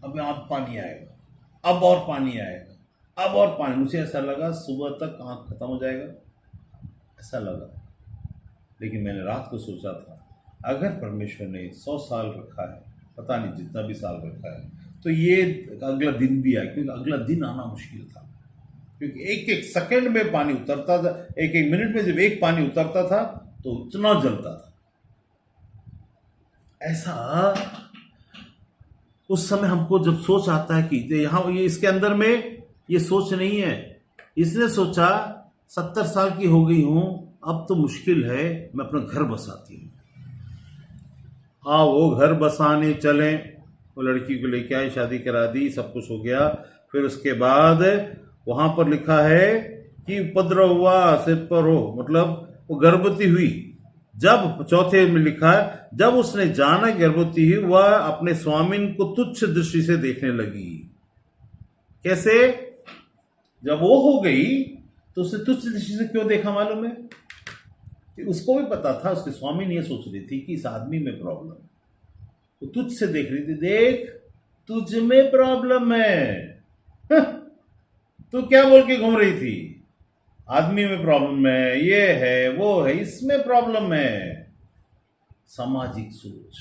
अब आप पानी आएगा, अब और पानी आएगा, अब और पानी। मुझे ऐसा लगा सुबह तक आंख खत्म हो जाएगा, ऐसा लगा। लेकिन मैंने रात को सोचा था, अगर परमेश्वर ने 100 साल रखा है, पता नहीं जितना भी साल रखा है, तो ये अगला दिन भी आए, क्योंकि अगला दिन आना मुश्किल था, क्योंकि एक एक सेकंड में पानी उतरता था, एक एक मिनट में जब एक पानी उतरता था तो इतना जलता था। ऐसा उस समय हमको जब सोच आता है कि यहां ये इसके अंदर में ये सोच नहीं है, इसने सोचा 70 साल की हो गई हूं, अब तो मुश्किल है, मैं अपना घर बसाती हूं। हाँ, वो घर बसाने चले, वो लड़की को लेके आई, शादी करा दी, सब कुछ हो गया। फिर उसके बाद वहां पर लिखा है कि उपद्रव हुआ सिर पर हो, मतलब वो गर्भवती हुई। जब चौथे में लिखा है, जब उसने जाना गर्भवती हुई, वह अपने स्वामिन को तुच्छ दृष्टि से देखने लगी। कैसे? जब वो हो गई तो उसने तुच्छ दृष्टि से क्यों देखा मालूम है? कि उसको भी पता था, उसके स्वामी ने ये सोच रही थी कि इस आदमी में प्रॉब्लम है, तो तुझ से देख रही थी, देख तुझ में प्रॉब्लम है। तू क्या बोल के घूम रही थी? आदमी में प्रॉब्लम है, ये है, वो है, इसमें प्रॉब्लम है। सामाजिक सोच।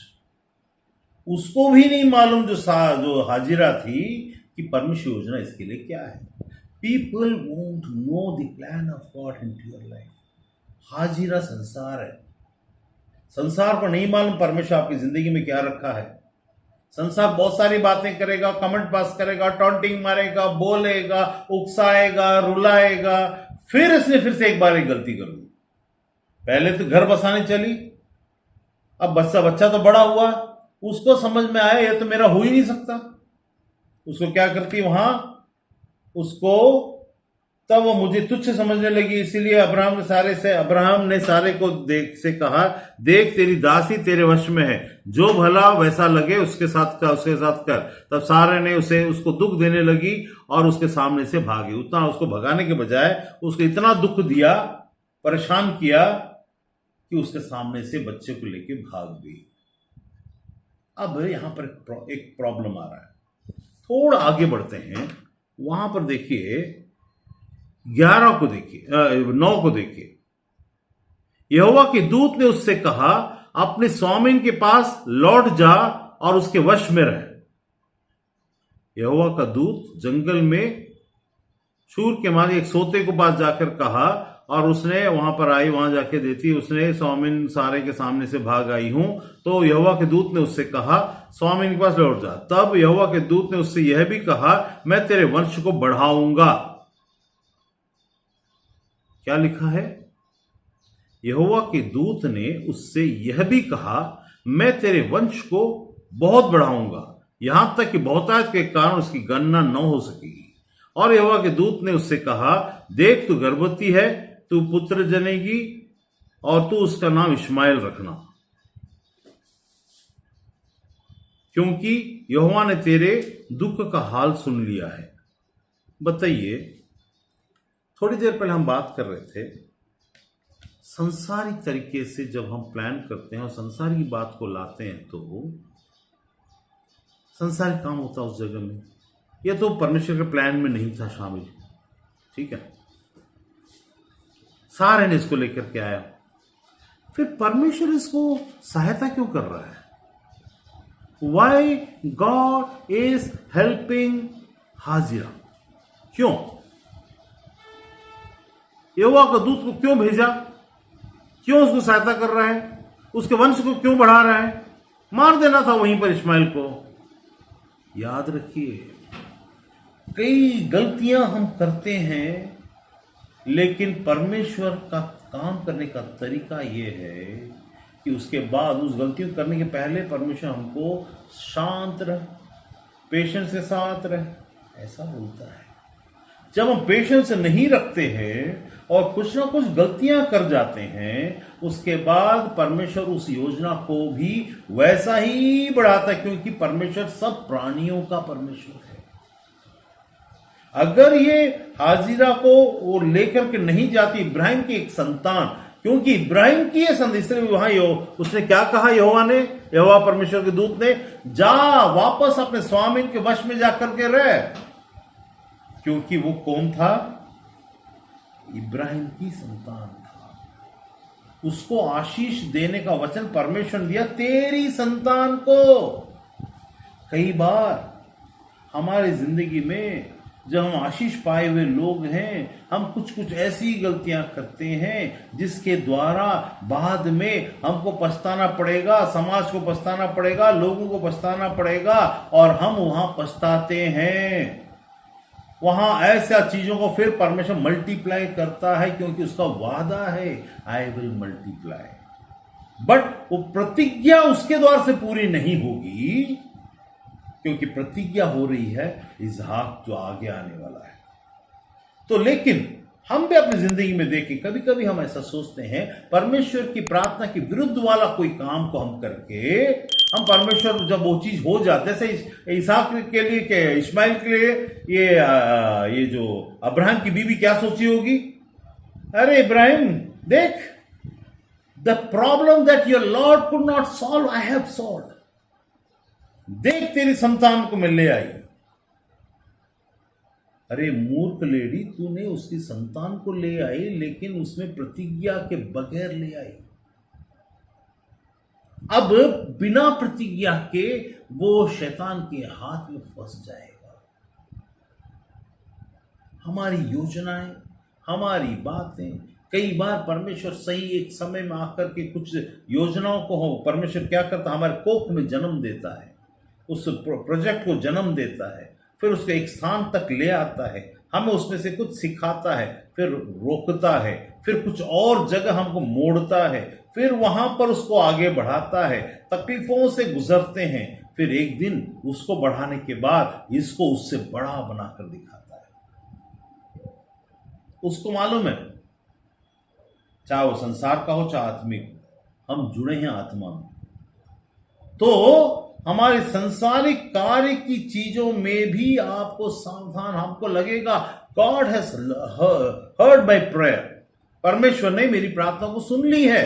उसको भी नहीं मालूम जो हाजिरा थी कि परमेश्वर योजना इसके लिए क्या है। People won't know the plan of God into your life. हाजिरा संसार है, संसार को नहीं मालूम परमेश्वर आपकी जिंदगी में क्या रखा है। संसार बहुत सारी बातें करेगा, कमेंट पास करेगा, टॉन्टिंग मारेगा, बोलेगा, उकसाएगा, रुलाएगा, फिर इसने फिर से एक बार एक गलती कर दी। पहले तो घर बसाने चली, अब बच्चा तो बड़ा हुआ, उसको समझ में आया ये तो मेरा हो ही नहीं सकता। उसको क्या करती वहां, उसको तब वो मुझे तुच्छ समझने लगी। इसीलिए अब्राहम ने सारे को कहा, देख तेरी दासी तेरे वश में है, जो भला वैसा लगे उसके साथ कर। तब सारे ने उसको दुख देने लगी और उसके सामने से भागी। उतना उसको भगाने के बजाय उसको इतना दुख दिया, परेशान किया कि उसके सामने से बच्चे को लेके भाग गई। अब यहां पर एक प्रॉब्लम आ रहा है। थोड़ा आगे बढ़ते हैं, वहां पर देखिए 11 को देखिए, 9 को देखिए। यहोवा के दूत ने उससे कहा, अपने स्वामिन के पास लौट जा और उसके वश में रह। यहोवा का दूत जंगल में शूर के मारे एक सोते को पास जाकर कहा, और उसने वहां जाके देती, उसने स्वामिन सारे के सामने से भाग आई हूं। तो यहोवा के दूत ने उससे कहा, स्वामिन के पास लौट जा। तब यहोवा के दूत ने उससे यह भी कहा, मैं तेरे वंश को बढ़ाऊंगा। क्या लिखा है? यहोवा के दूत ने उससे यह भी कहा, मैं तेरे वंश को बहुत बढ़ाऊंगा, यहां तक कि बहुतायत के कारण उसकी गणना न हो सकेगी। और यहोवा के दूत ने उससे कहा, देख तू गर्भवती है, तू पुत्र जनेगी और तू उसका नाम इश्माएल रखना, क्योंकि यहोवा ने तेरे दुख का हाल सुन लिया है। बताइए, थोड़ी देर पहले हम बात कर रहे थे, संसारिक तरीके से जब हम प्लान करते हैं और संसार की बात को लाते हैं तो संसारिक काम होता है उस जगह में। यह तो परमेश्वर के प्लान में नहीं था शामिल, ठीक है। सारे ने इसको लेकर के आया, फिर परमेश्वर इसको सहायता क्यों कर रहा है? वाई गॉड इज हेल्पिंग हाजिरा? क्यों? यहोवा का दूत को क्यों भेजा? क्यों उसको सहायता कर रहा है? उसके वंश को क्यों बढ़ा रहा है? मार देना था वहीं पर इश्माएल को। याद रखिए, कई गलतियां हम करते हैं, लेकिन परमेश्वर का काम करने का तरीका यह है कि उसके बाद, उस गलतियों करने के पहले परमेश्वर हमको शांत रह, पेशेंस के साथ रह, ऐसा बोलता है। जब हम पेशेंस नहीं रखते हैं और कुछ ना कुछ गलतियां कर जाते हैं, उसके बाद परमेश्वर उस योजना को भी वैसा ही बढ़ाता है, क्योंकि परमेश्वर सब प्राणियों का परमेश्वर है। अगर ये हाजिरा को वो लेकर के नहीं जाती, इब्राहिम की एक संतान, क्योंकि इब्राहिम की ये संतान, वहां उसने क्या कहा यहोवा परमेश्वर के दूत ने, जा वापस अपने स्वामी के वश में जाकर के रह। क्योंकि वो कौन था? इब्राहिम की संतान था। उसको आशीष देने का वचन परमेश्वर ने दिया, तेरी संतान को। कई बार हमारी जिंदगी में जब हम आशीष पाए हुए लोग हैं, हम कुछ ऐसी गलतियां करते हैं जिसके द्वारा बाद में हमको पछताना पड़ेगा, समाज को पछताना पड़ेगा, लोगों को पछताना पड़ेगा, और हम वहां पछताते हैं। वहां ऐसा चीजों को फिर परमेश्वर मल्टीप्लाई करता है, क्योंकि उसका वादा है, आई विल मल्टीप्लाई। बट वो प्रतिज्ञा उसके द्वार से पूरी नहीं होगी, क्योंकि प्रतिज्ञा हो रही है इसहाक जो आगे आने वाला है। तो लेकिन हम भी अपनी जिंदगी में देखें, कभी कभी हम ऐसा सोचते हैं, परमेश्वर की प्रार्थना के विरुद्ध वाला कोई काम को हम करके, हम परमेश्वर जब वो चीज हो जाते, जैसे इसहाक के लिए, के इस्माइल के लिए, ये जो अब्राहम की बीवी क्या सोची होगी, अरे इब्राहिम देख, the problem that your Lord could not solve I have solve. देख तेरी संतान को मैं ले आई। अरे मूर्ख लेडी, तूने उसकी संतान को ले आई, लेकिन उसमें प्रतिज्ञा के बगैर ले आई। अब बिना प्रतिज्ञा के वो शैतान के हाथ में फंस जाएगा। हमारी योजनाएं, हमारी बातें, कई बार परमेश्वर सही एक समय में आकर के कुछ योजनाओं को परमेश्वर क्या करता है, हमारे कोख में जन्म देता है, उस प्रोजेक्ट को जन्म देता है, फिर उसको एक स्थान तक ले आता है, हमें उसमें से कुछ सिखाता है, फिर रोकता है, फिर कुछ और जगह हमको मोड़ता है, फिर वहां पर उसको आगे बढ़ाता है, तकलीफों से गुजरते हैं, फिर एक दिन उसको बढ़ाने के बाद इसको उससे बड़ा बनाकर दिखाता है। उसको मालूम है, चाहे वो संसार का हो चाहे आत्मिक, हम जुड़े हैं आत्मा में। तो हमारे संसारिक कार्य की चीजों में भी आपको सावधान, हमको लगेगा God has heard my prayer, परमेश्वर ने मेरी प्रार्थना को सुन ली है।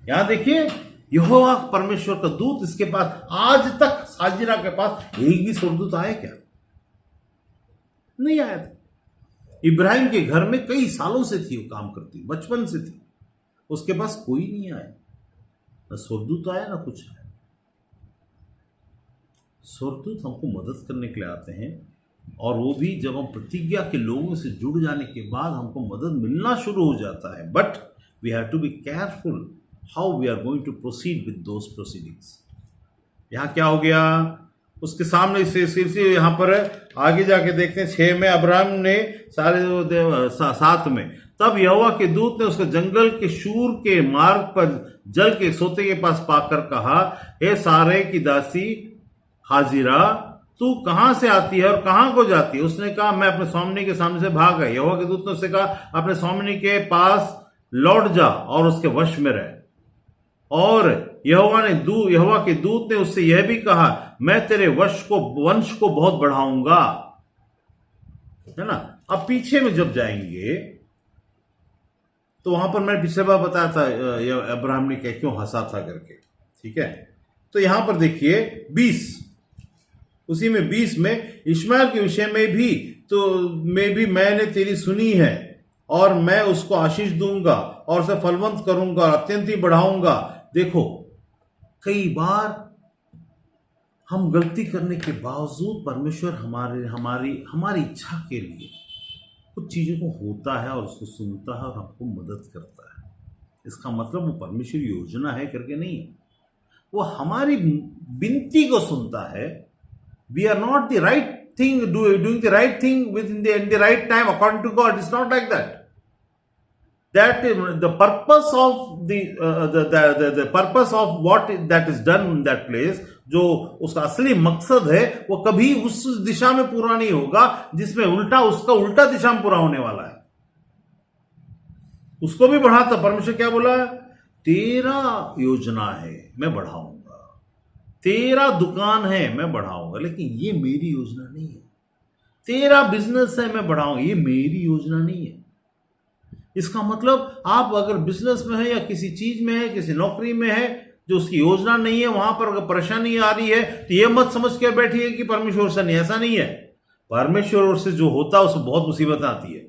यहां देखिए, यहोवा परमेश्वर का दूत इसके पास आज तक साजिरा के पास एक भी स्वर्गदूत आया क्या? नहीं आया था। इब्राहिम के घर में कई सालों से थी, वो काम करती, बचपन से थी, उसके पास कोई नहीं आया, ना स्वर्गदूत आया ना कुछ आया। स्वर्गदूत हमको मदद करने के लिए आते हैं, और वो भी जब हम प्रतिज्ञा के लोगों से जुड़ जाने के बाद हमको मदद मिलना शुरू हो जाता है। But we have to be careful how we are going to proceed with those proceedings. यहां क्या हो गया, उसके सामने से यहां पर आगे जाके देखते हैं 6 में, अब्राहम ने सारे 7 में, तब यहोवा के दूत ने उसको जंगल के शूर के मार्ग पर जल के सोते के पास पाकर कहा, हे सारे की दासी हाजिरा, तू कहां से आती है और कहां को जाती है? उसने कहा, मैं अपने स्वामिनी के सामने से भाग गई। यहोवा के दूत ने उससे कहा, अपने स्वामिनी के पास लौट जा और उसके वश में रह। और यहोवा के दूत ने उससे यह भी कहा, मैं तेरे वंश को बहुत बढ़ाऊंगा। है ना। अब पीछे में जब जाएंगे तो वहां पर मैंने पिछले बार बताया था अब्राहम ने क्यों हंसा था करके, ठीक है। तो यहां पर देखिए 20, उसी में 20 में, इश्माएल के विषय में भी मैंने तेरी सुनी है, और मैं उसको आशीष दूंगा और उसे फलवंत करूंगा, अत्यंत ही बढ़ाऊंगा। देखो, कई बार हम गलती करने के बावजूद परमेश्वर हमारी इच्छा के लिए कुछ चीजों को होता है और उसको सुनता है और हमको मदद करता है। इसका मतलब वो परमेश्वर योजना है करके नहीं, वो हमारी विनती को सुनता है। We are not the right thing, doing the right thing in the right time according to God. It's not like that. That the purpose of the purpose of what that is done in that place, जो उसका असली मकसद है, वो कभी उस दिशा में पूरा नहीं होगा जिसमें उसका उल्टा दिशा में पूरा होने वाला है। उसको भी बढ़ाता, परमेश्वर क्या बोला, तेरा योजना है मैं बढ़ाऊंगा, तेरा दुकान है मैं बढ़ाऊंगा, लेकिन ये मेरी योजना नहीं है। तेरा बिजनेस है मैं बढ़ाऊंगा, ये मेरी योजना नहीं है। इसका मतलब आप अगर बिजनेस में है या किसी चीज में है, किसी नौकरी में है जो उसकी योजना नहीं है, वहां पर अगर परेशानी आ रही है तो ये मत समझ कर बैठिए कि परमेश्वर से नहीं, ऐसा नहीं है। परमेश्वर से जो होता है उसमें बहुत मुसीबत आती है,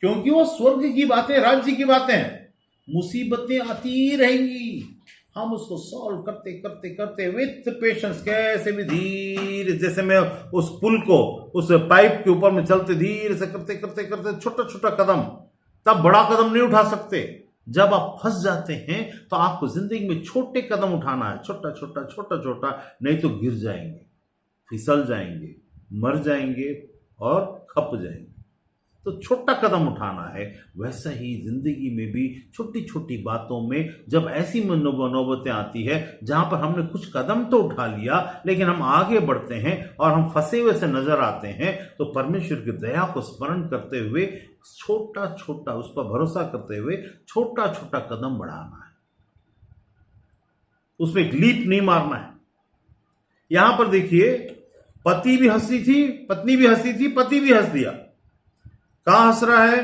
क्योंकि वो स्वर्ग की बातें, राज्य की बातें हैं। मुसीबतें आती रहेंगी, हम उसको सॉल्व करते करते करते विथ पेशेंस, कैसे भी धीरे, जैसे मैं उस पुल को उस पाइप के ऊपर में चलते धीरे से करते करते करते छोटा छोटा कदम, तब बड़ा कदम नहीं उठा सकते। जब आप फंस जाते हैं तो आपको जिंदगी में छोटे कदम उठाना है, छोटा छोटा छोटा छोटा, नहीं तो गिर जाएंगे, फिसल जाएंगे, मर जाएंगे और खप जाएंगे। तो छोटा कदम उठाना है। वैसा ही जिंदगी में भी छोटी छोटी बातों में जब ऐसी नौबतें आती है जहां पर हमने कुछ कदम तो उठा लिया लेकिन हम आगे बढ़ते हैं और हम फंसे हुए से नजर आते हैं, तो परमेश्वर की दया को स्मरण करते हुए छोटा छोटा, उस पर भरोसा करते हुए छोटा छोटा कदम बढ़ाना है, उसमें एक लीप नहीं मारना है। यहां पर देखिए, पति भी हंसी थी, पत्नी भी हंसी थी, पति भी हंस दिया। कहां हंस रहा है?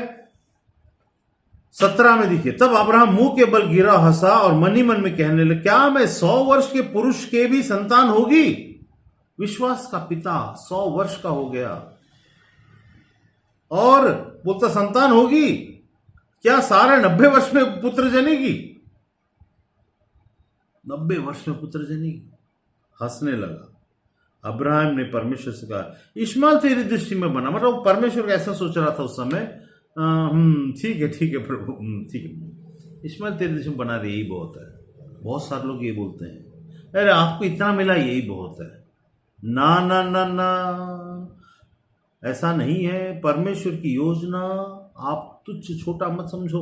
17 में देखिए, तब अब्राहम मुंह के बल गिरा, हंसा और मन ही मन में कहने लगा, क्या मैं 100 वर्ष के पुरुष के भी संतान होगी? विश्वास का पिता 100 वर्ष का हो गया और बोलता संतान होगी। क्या सारा 90 वर्ष में पुत्र जनेगी? 90 वर्ष में पुत्र जनेगी। हंसने लगा। अब्राहम ने परमेश्वर से कहा, इश्माएल तेरी दृष्टि में बना, मतलब परमेश्वर ऐसा सोच रहा था उस समय, ठीक है प्रभु, ठीक है, इश्माएल तेरी दृष्टि में बना रही, यही बहुत है। बहुत सारे लोग ये बोलते हैं, अरे आपको इतना मिला यही बहुत है। ना ना ना ना, ऐसा नहीं है। परमेश्वर की योजना आप तुच्छ छोटा मत समझो,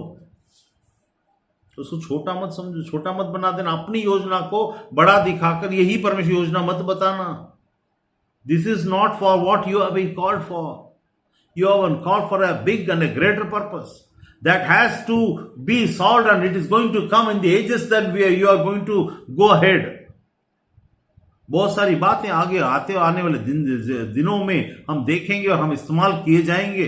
उसको छोटा मत समझो, छोटा मत बना देना। अपनी योजना को बड़ा दिखाकर यही परमेश्वर योजना मत बताना। This is not for what you have been called for. You have been called for a big and a greater purpose that has to be solved, and it is going to come in the ages that you are going to go ahead. बहुत सारी बातें आगे आने वाले दिनों में हम देखेंगे और हम इस्तेमाल किए जाएंगे.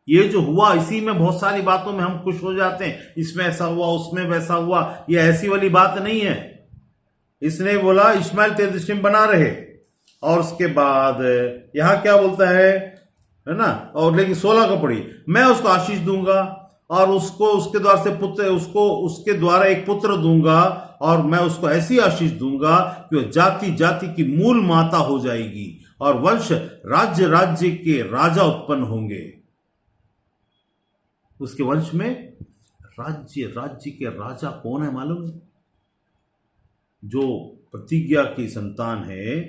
ये जो हुआ, इसी में बहुत सारी बातों में हम खुश हो जाते हैं. इसमें ऐसा हुआ, उसमें वैसा हुआ. ये ऐसी वाली बात नहीं है. इसने बोला इश्माएल तेरे दृष्टि में बना रहे, और उसके बाद यहां क्या बोलता है ना. और लेकिन 16 को पढ़ी, मैं उसको आशीष दूंगा और उसको उसके द्वारा से पुत्र, उसको उसके द्वारा एक पुत्र दूंगा, और मैं उसको ऐसी आशीष दूंगा कि वह जाति जाति की मूल माता हो जाएगी, और वंश राज्य राज्य के राजा उत्पन्न होंगे. उसके वंश में राज्य राज्य के राजा कौन है मालूम है? जो प्रतिज्ञा की संतान है.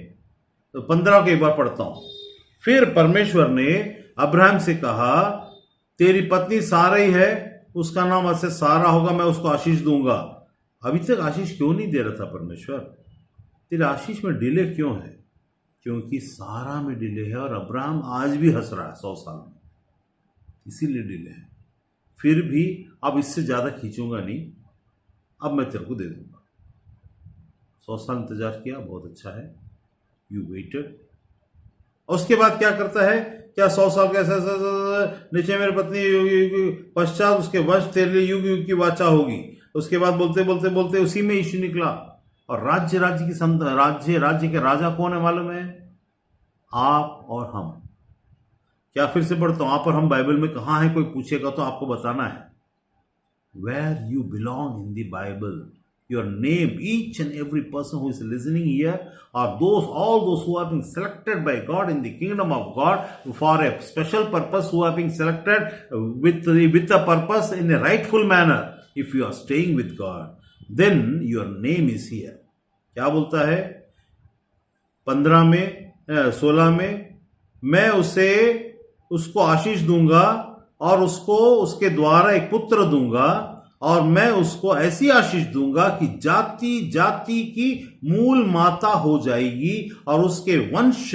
तो 15 को एक बार पढ़ता हूं. फिर परमेश्वर ने अब्राहम से कहा, तेरी पत्नी सारा ही है, उसका नाम आज से सारा होगा, मैं उसको आशीष दूंगा. अभी तक आशीष क्यों नहीं दे रहा था परमेश्वर? तेरे आशीष में डिले क्यों है? क्योंकि सारा में डिले है, और अब्राहम आज भी हंस रहा है 100 साल में, इसीलिए डिले है. फिर भी अब इससे ज्यादा खींचूंगा नहीं, अब मैं तेरे को दे दूंगा. 100 साल इंतजार किया, बहुत अच्छा है, यू वेटेड. और उसके बाद क्या करता है? क्या 100 साल का ऐसा नीचे मेरी पत्नी पश्चात उसके वंश तेरे लिए युग युग की वाचा होगी. उसके बाद बोलते बोलते बोलते उसी में यीशु निकला. और राज्य राज्य की राज्य राज्य के राजा कौन है मालूम है? आप और हम. क्या फिर से पढ़ता हूं, आप और हम बाइबल में कहां है? कोई पूछेगा तो आपको बताना है. Where you belong in the Bible, your name, each and every person who is listening here, are all those who are being selected by God in the kingdom of God for a special purpose, who are being selected with a purpose in a rightful manner. If you are staying with God, then your name is here. क्या बोलता है 15 में 16 में? मैं उसको आशीष दूंगा और उसको उसके द्वारा एक पुत्र दूंगा, और मैं उसको ऐसी आशीष दूंगा कि जाति जाति की मूल माता हो जाएगी, और उसके वंश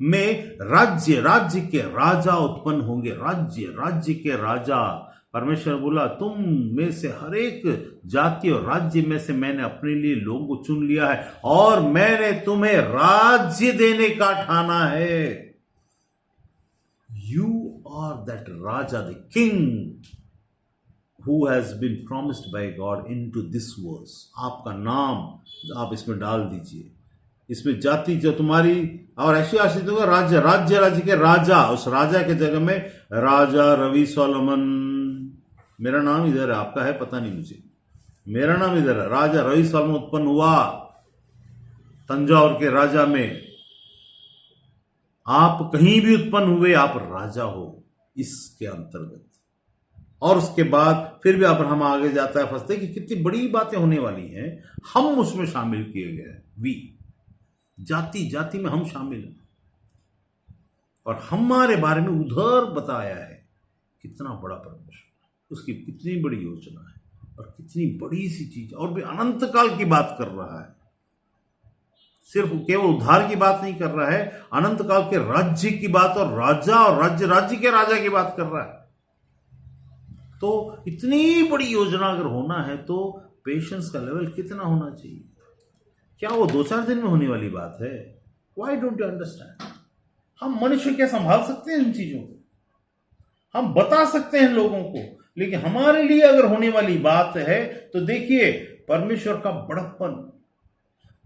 में राज्य राज्य के राजा उत्पन्न होंगे. राज्य राज्य के राजा. परमेश्वर बोला, तुम में से हर एक जाति और राज्य में से मैंने अपने लिए लोगों को चुन लिया है, और मैंने तुम्हें राज्य देने का ठाना है. You are that raja, the king who has been promised by God into this verse. आपका नाम आप इसमें डाल दीजिए. इसमें जाति जो तुम्हारी, और ऐसी आशीष दूंगा राज्य राज्य राज्य के राजा. उस राजा के जगह में राजा रवि सोलोमन. मेरा नाम इधर है, आपका है पता नहीं मुझे. मेरा नाम इधर है. राजा रवि सोलोमन उत्पन्न हुआ तंजावुर के राजा में. आप कहीं भी उत्पन्न हुए, आप राजा हो इसके अंतर्गत. और उसके बाद फिर भी अब्राहम आगे जाता है, फंसते कि कितनी बड़ी बातें होने वाली हैं, हम उसमें शामिल किए गए. वी जाति जाति में हम शामिल हैं, और हमारे बारे में उधर बताया है. कितना बड़ा परमेश्वर, उसकी कितनी बड़ी योजना है, और कितनी बड़ी सी चीज, और भी अनंत काल की बात कर रहा है. सिर्फ केवल उद्धार की बात नहीं कर रहा है, अनंत काल के राज्य की बात, और राजा और राज्य राज्य के राजा की बात कर रहा है. तो इतनी बड़ी योजना अगर होना है तो पेशेंस का लेवल कितना होना चाहिए? क्या वो 2-4 दिन में होने वाली बात है? Why don't you understand? हम मनुष्य क्या संभाल सकते हैं इन चीजों को? हम बता सकते हैं लोगों को, लेकिन हमारे लिए अगर होने वाली बात है तो देखिए परमेश्वर का बड़प्पन.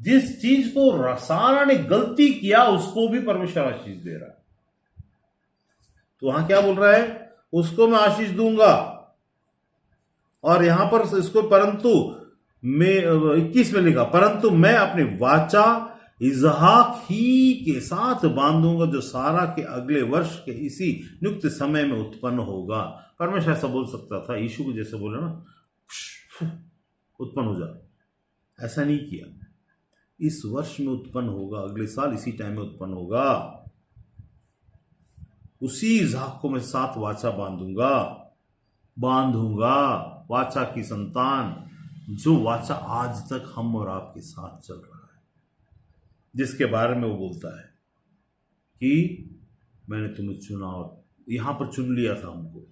जिस चीज को सारा ने गलती किया उसको भी परमेश्वर आशीष दे रहा है. तो वहां क्या बोल रहा है? उसको मैं आशीष दूंगा. और यहां पर इसको परंतु मैं 21 में लिखा, परंतु मैं अपनी वाचा इजहाक ही के साथ बांधूंगा, जो सारा के अगले वर्ष के इसी नियुक्त समय में उत्पन्न होगा. परमेश्वर ऐसा बोल सकता था, यीशु को जैसे बोला ना, उत्पन्न हो जा. ऐसा नहीं किया. इस वर्ष में उत्पन्न होगा, अगले साल इसी टाइम में उत्पन्न होगा. उसी इजहाक को मैं साथ वाचा बांधूंगा. वाचा की संतान, जो वाचा आज तक हम और आपके साथ चल रहा है, जिसके बारे में वो बोलता है कि मैंने तुम्हें चुना और यहाँ पर चुन लिया था हमको,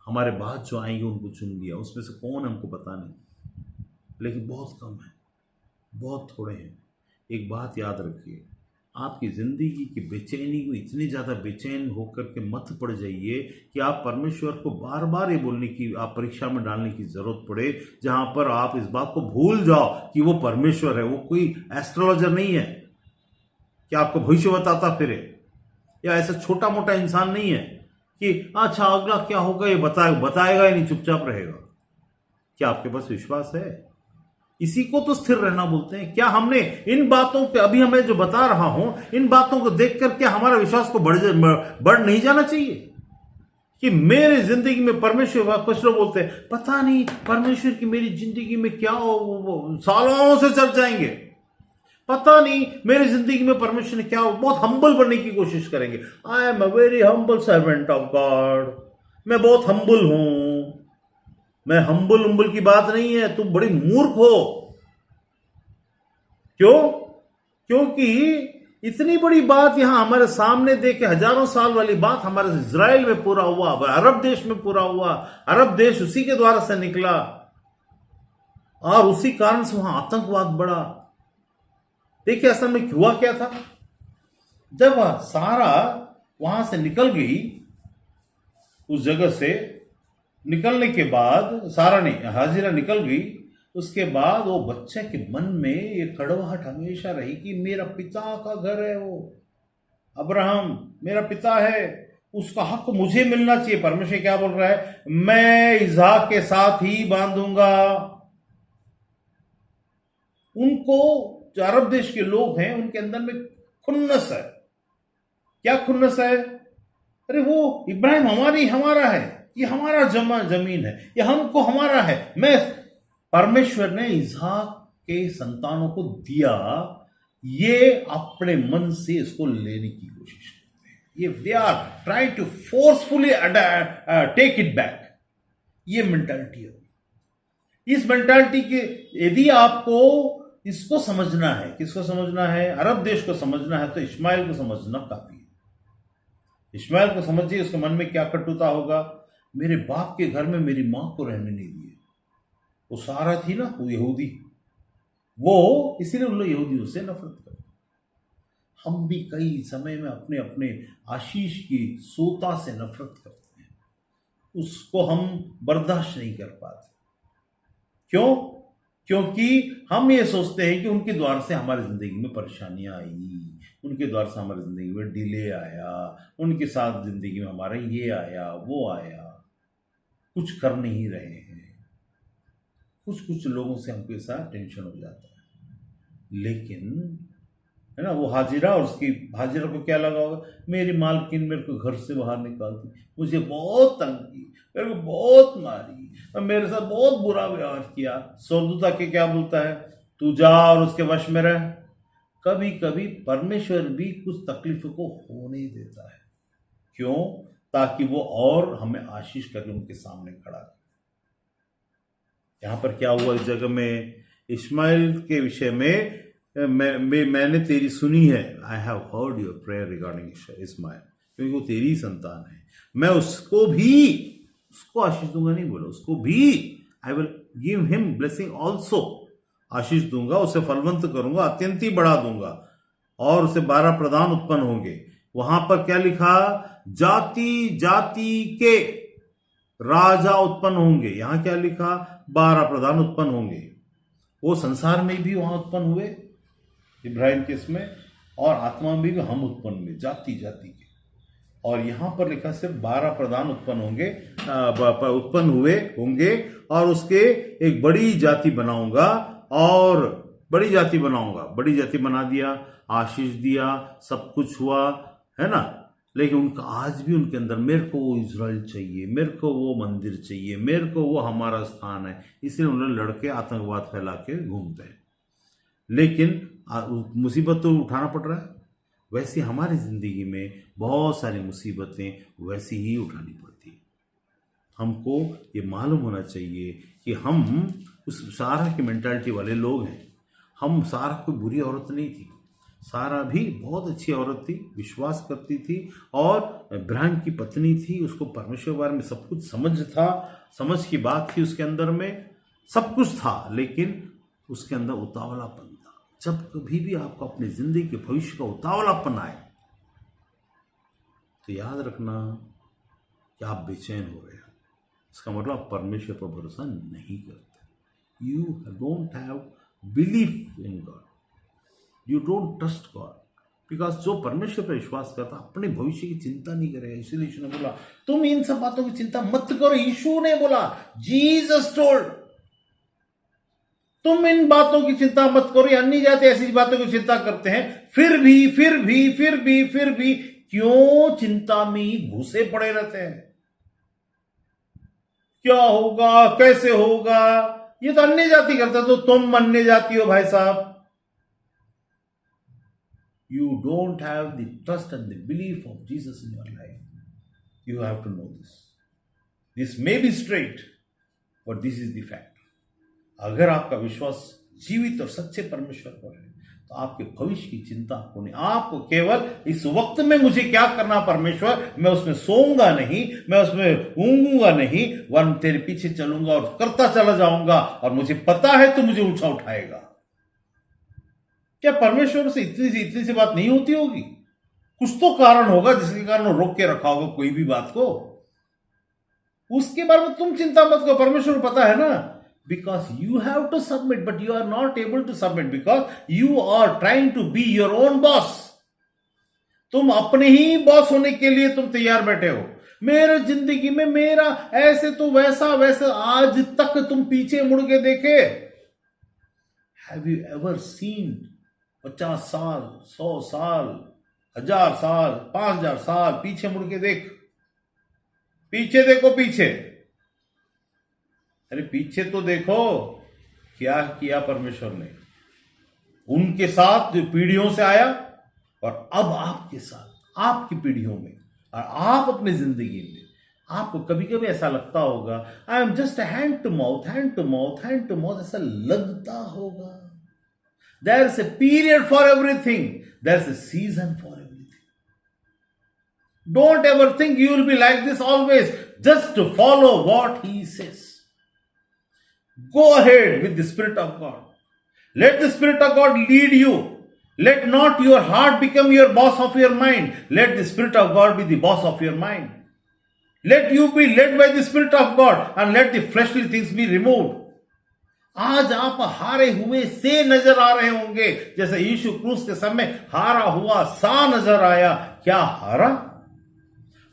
हमारे बाद जो आएंगे उनको चुन लिया, उसमें से कौन हमको पता नहीं, लेकिन बहुत कम है, बहुत थोड़े हैं। एक बात याद रखिए, आपकी ज़िंदगी की बेचैनी को इतनी ज़्यादा बेचैन होकर के मत पड़ जाइए कि आप परमेश्वर को बार बार ये बोलने की, आप परीक्षा में डालने की ज़रूरत पड़े जहाँ पर आप इस बात को भूल जाओ कि वो परमेश्वर है, वो कोई एस्ट्रोलॉजर नहीं है कि आपको भविष्य बताता फिरे, या ऐसा छोटा मोटा इंसान नहीं है कि अच्छा अगला क्या होगा ये बताएगा ही नहीं, चुपचाप रहेगा। क्या आपके पास विश्वास है? इसी को तो स्थिर रहना बोलते हैं। क्या हमने इन बातों पे, अभी हमें जो बता रहा हूं, इन बातों को देख करके हमारा विश्वास को बढ़ नहीं जाना चाहिए कि मेरी जिंदगी में परमेश्वर, कुछ लोग बोलते हैं पता नहीं परमेश्वर की मेरी जिंदगी में क्या हो, सालों से चल जाएंगे, पता नहीं मेरी जिंदगी में परमेश्वर ने क्या हो, बहुत हम्बल बनने की कोशिश करेंगे। I am a very humble servant of God, मैं बहुत हम्बल हूं। मैं हम्बल की बात नहीं है, तुम बड़ी मूर्ख हो। क्यों? क्योंकि इतनी बड़ी बात यहां हमारे सामने देखे, हजारों साल वाली बात हमारे इजराइल में पूरा हुआ, अरब देश में पूरा हुआ। अरब देश उसी के द्वारा से निकला और उसी कारण से वहां आतंकवाद बढ़ा। देखिए असल में हुआ क्या था, जब सारा वहां से निकल गई, उस जगह से निकलने के बाद, सारा नहीं, हाजिरा निकल गई, उसके बाद वो बच्चे के मन में ये कड़वाहट हमेशा रही कि मेरा पिता का घर है, वो अब्राहम मेरा पिता है, उसका हक मुझे मिलना चाहिए। परमेश्वर क्या बोल रहा है, मैं इसहाक के साथ ही बांधूंगा। उनको, जो अरब देश के लोग हैं, उनके अंदर में खुन्नस है। क्या खुन्नस है? अरे वो इब्राहिम हमारा है, ये हमारा जमीन है, ये हमको हमारा है। मैं, परमेश्वर ने इसहाक के संतानों को दिया, ये अपने मन से इसको लेने की कोशिश करते हैं। ये they are trying to forcefully take it back. ये मेंटालिटी है। इस मेंटालिटी के, यदि आपको इसको समझना है, किसको समझना है, अरब देश को समझना है, तो इस्माइल को समझना काफी है। इस्माइल को समझिए, उसके मन में क्या कटुता होगा। मेरे बाप के घर में मेरी मां को रहने नहीं दिए, वो सारा थी ना, वो यहूदी, वो इसीलिए उन लोग यहूदियों से नफरत करते। हम भी कई समय में अपने अपने आशीष की सोता से नफरत करते हैं, उसको हम बर्दाश्त नहीं कर पाते। क्यों? क्योंकि हम ये सोचते हैं कि उनके द्वार से हमारी जिंदगी में परेशानियां आई, उनके द्वार से हमारी जिंदगी में डिले आया, उनके साथ जिंदगी में हमारा ये आया वो आया, कुछ कर नहीं रहे हैं। कुछ लोगों से हमको ऐसा टेंशन हो जाता है। लेकिन है ना, वो हाजिरा, और उसकी हाजिरा को क्या लगा होगा, मेरी मालकिन मेरे को घर से बाहर निकालती, मुझे बहुत तंग की, मेरे को बहुत मारी और मेरे साथ बहुत बुरा व्यवहार किया। स्वर्गदूत आके क्या बोलता है, तू जा और उसके वश में रह। कभी कभी परमेश्वर भी कुछ तकलीफों को होने देता है। क्यों? ताकि वो और हमें आशीष करके उनके सामने खड़ा करे। यहां पर क्या हुआ इस जगह में, इस्माइल के विषय में, मैंने तेरी सुनी है, I have heard your prayer regarding Ishmael, क्योंकि वो तेरी संतान है। मैं उसको आशीष दूंगा नहीं बोला, उसको भी I will give him blessing also, आशीष दूंगा, उसे फलवंत करूंगा, अत्यंत ही बढ़ा दूंगा, और उसे 12 प्रधान उत्पन्न होंगे। वहां पर क्या लिखा, जाति जाति के राजा उत्पन्न होंगे। यहां क्या लिखा, 12 प्रधान उत्पन्न होंगे। वो संसार में भी वहां उत्पन्न हुए इब्राहिम के इसमें, और आत्मा में भी हम उत्पन्न हुए, जाति जाति के। और यहां पर लिखा सिर्फ 12 प्रधान उत्पन्न हुए होंगे, और उसके एक बड़ी जाति बनाऊंगा, और बड़ी जाति बना दिया, आशीष दिया, सब कुछ हुआ, है ना। लेकिन उनका आज भी उनके अंदर, मेरे को वो इजराइल चाहिए, मेरे को वो मंदिर चाहिए, मेरे को वो हमारा स्थान है, इसलिए उन्होंने लड़के आतंकवाद फैला के घूमते हैं। लेकिन मुसीबत तो उठाना पड़ रहा है। वैसे हमारी जिंदगी में बहुत सारी मुसीबतें वैसी ही उठानी पड़ती है। हमको ये मालूम होना चाहिए कि हम उस सारा की मेंटालिटी वाले लोग हैं। हम सारा कोई बुरी औरत नहीं थी, सारा भी बहुत अच्छी औरत थी, विश्वास करती थी और इब्राहिम की पत्नी थी। उसको परमेश्वर के बारे में सब कुछ समझ की बात थी उसके अंदर में, सब कुछ था, लेकिन उसके अंदर उतावलापन था। जब कभी भी आपको अपनी जिंदगी के भविष्य का उतावलापन आए तो याद रखना कि आप बेचैन हो रहे हैं। इसका मतलब आप परमेश्वर पर भरोसा नहीं करते। You don't have belief in God, you don't trust God, because जो परमेश्वर पर विश्वास करता अपने भविष्य की चिंता नहीं करेगा। इसीलिए यीशु ने बोला तुम इन सब बातों की चिंता मत करो। यीशु ने बोला, जीसस टोल्ड, तुम इन बातों की चिंता मत करो। अन्य जाति ऐसी बातों की चिंता करते हैं, फिर भी क्यों चिंता में घुसे पड़े रहते हैं? क्या होगा, कैसे होगा, ये तो अन्य जाति करता, तो तुम अन्य जाति हो भाई साहब। You don't have the trust and the belief of Jesus in your life. You have to know this. This may be straight, but this is the fact. अगर आपका विश्वास जीवित और सच्चे परमेश्वर पर है तो आपके भविष्य की चिंता आपको नहीं। आपको केवल इस वक्त में मुझे क्या करना परमेश्वर, मैं उसमें सोऊंगा नहीं, मैं उसमें ऊंघूंगा नहीं, वरन तेरे पीछे चलूंगा और करता चला जाऊंगा, और मुझे पता है तू मुझे उठाएगा। क्या परमेश्वर से इतनी सी बात नहीं होती होगी? कुछ तो कारण होगा जिसके कारण वो रोक के रखा होगा कोई भी बात को। उसके बारे में तुम चिंता मत करो, परमेश्वर को पता है ना। Because you have to submit, but you are not able to submit because you are trying to be your own boss. तुम अपने ही बॉस होने के लिए तुम तैयार बैठे हो। मेरे जिंदगी में मेरा ऐसे तो वैसा, आज तक तुम पीछे मुड़ के देखे? हैव यू एवर सीन 50 साल, 100 साल, 1000 साल, 5000 साल पीछे मुड़ के देख, पीछे देखो, पीछे, अरे पीछे तो देखो क्या किया परमेश्वर ने उनके साथ जो पीढ़ियों से आया, और अब आपके साथ, आपकी पीढ़ियों में, और आप अपनी जिंदगी में। आपको कभी कभी ऐसा लगता होगा I am just hand to mouth, ऐसा लगता होगा। There is a period for everything. There is a season for everything. Don't ever think you will be like this always. Just to follow what he says. Go ahead with the Spirit of God. Let the Spirit of God lead you. Let not your heart become your boss of your mind. Let the Spirit of God be the boss of your mind. Let you be led by the Spirit of God, and let the fleshly things be removed. आज आप हारे हुए से नजर आ रहे होंगे, जैसे यीशु क्रूस के समय हारा हुआ सा नजर आया। क्या हारा?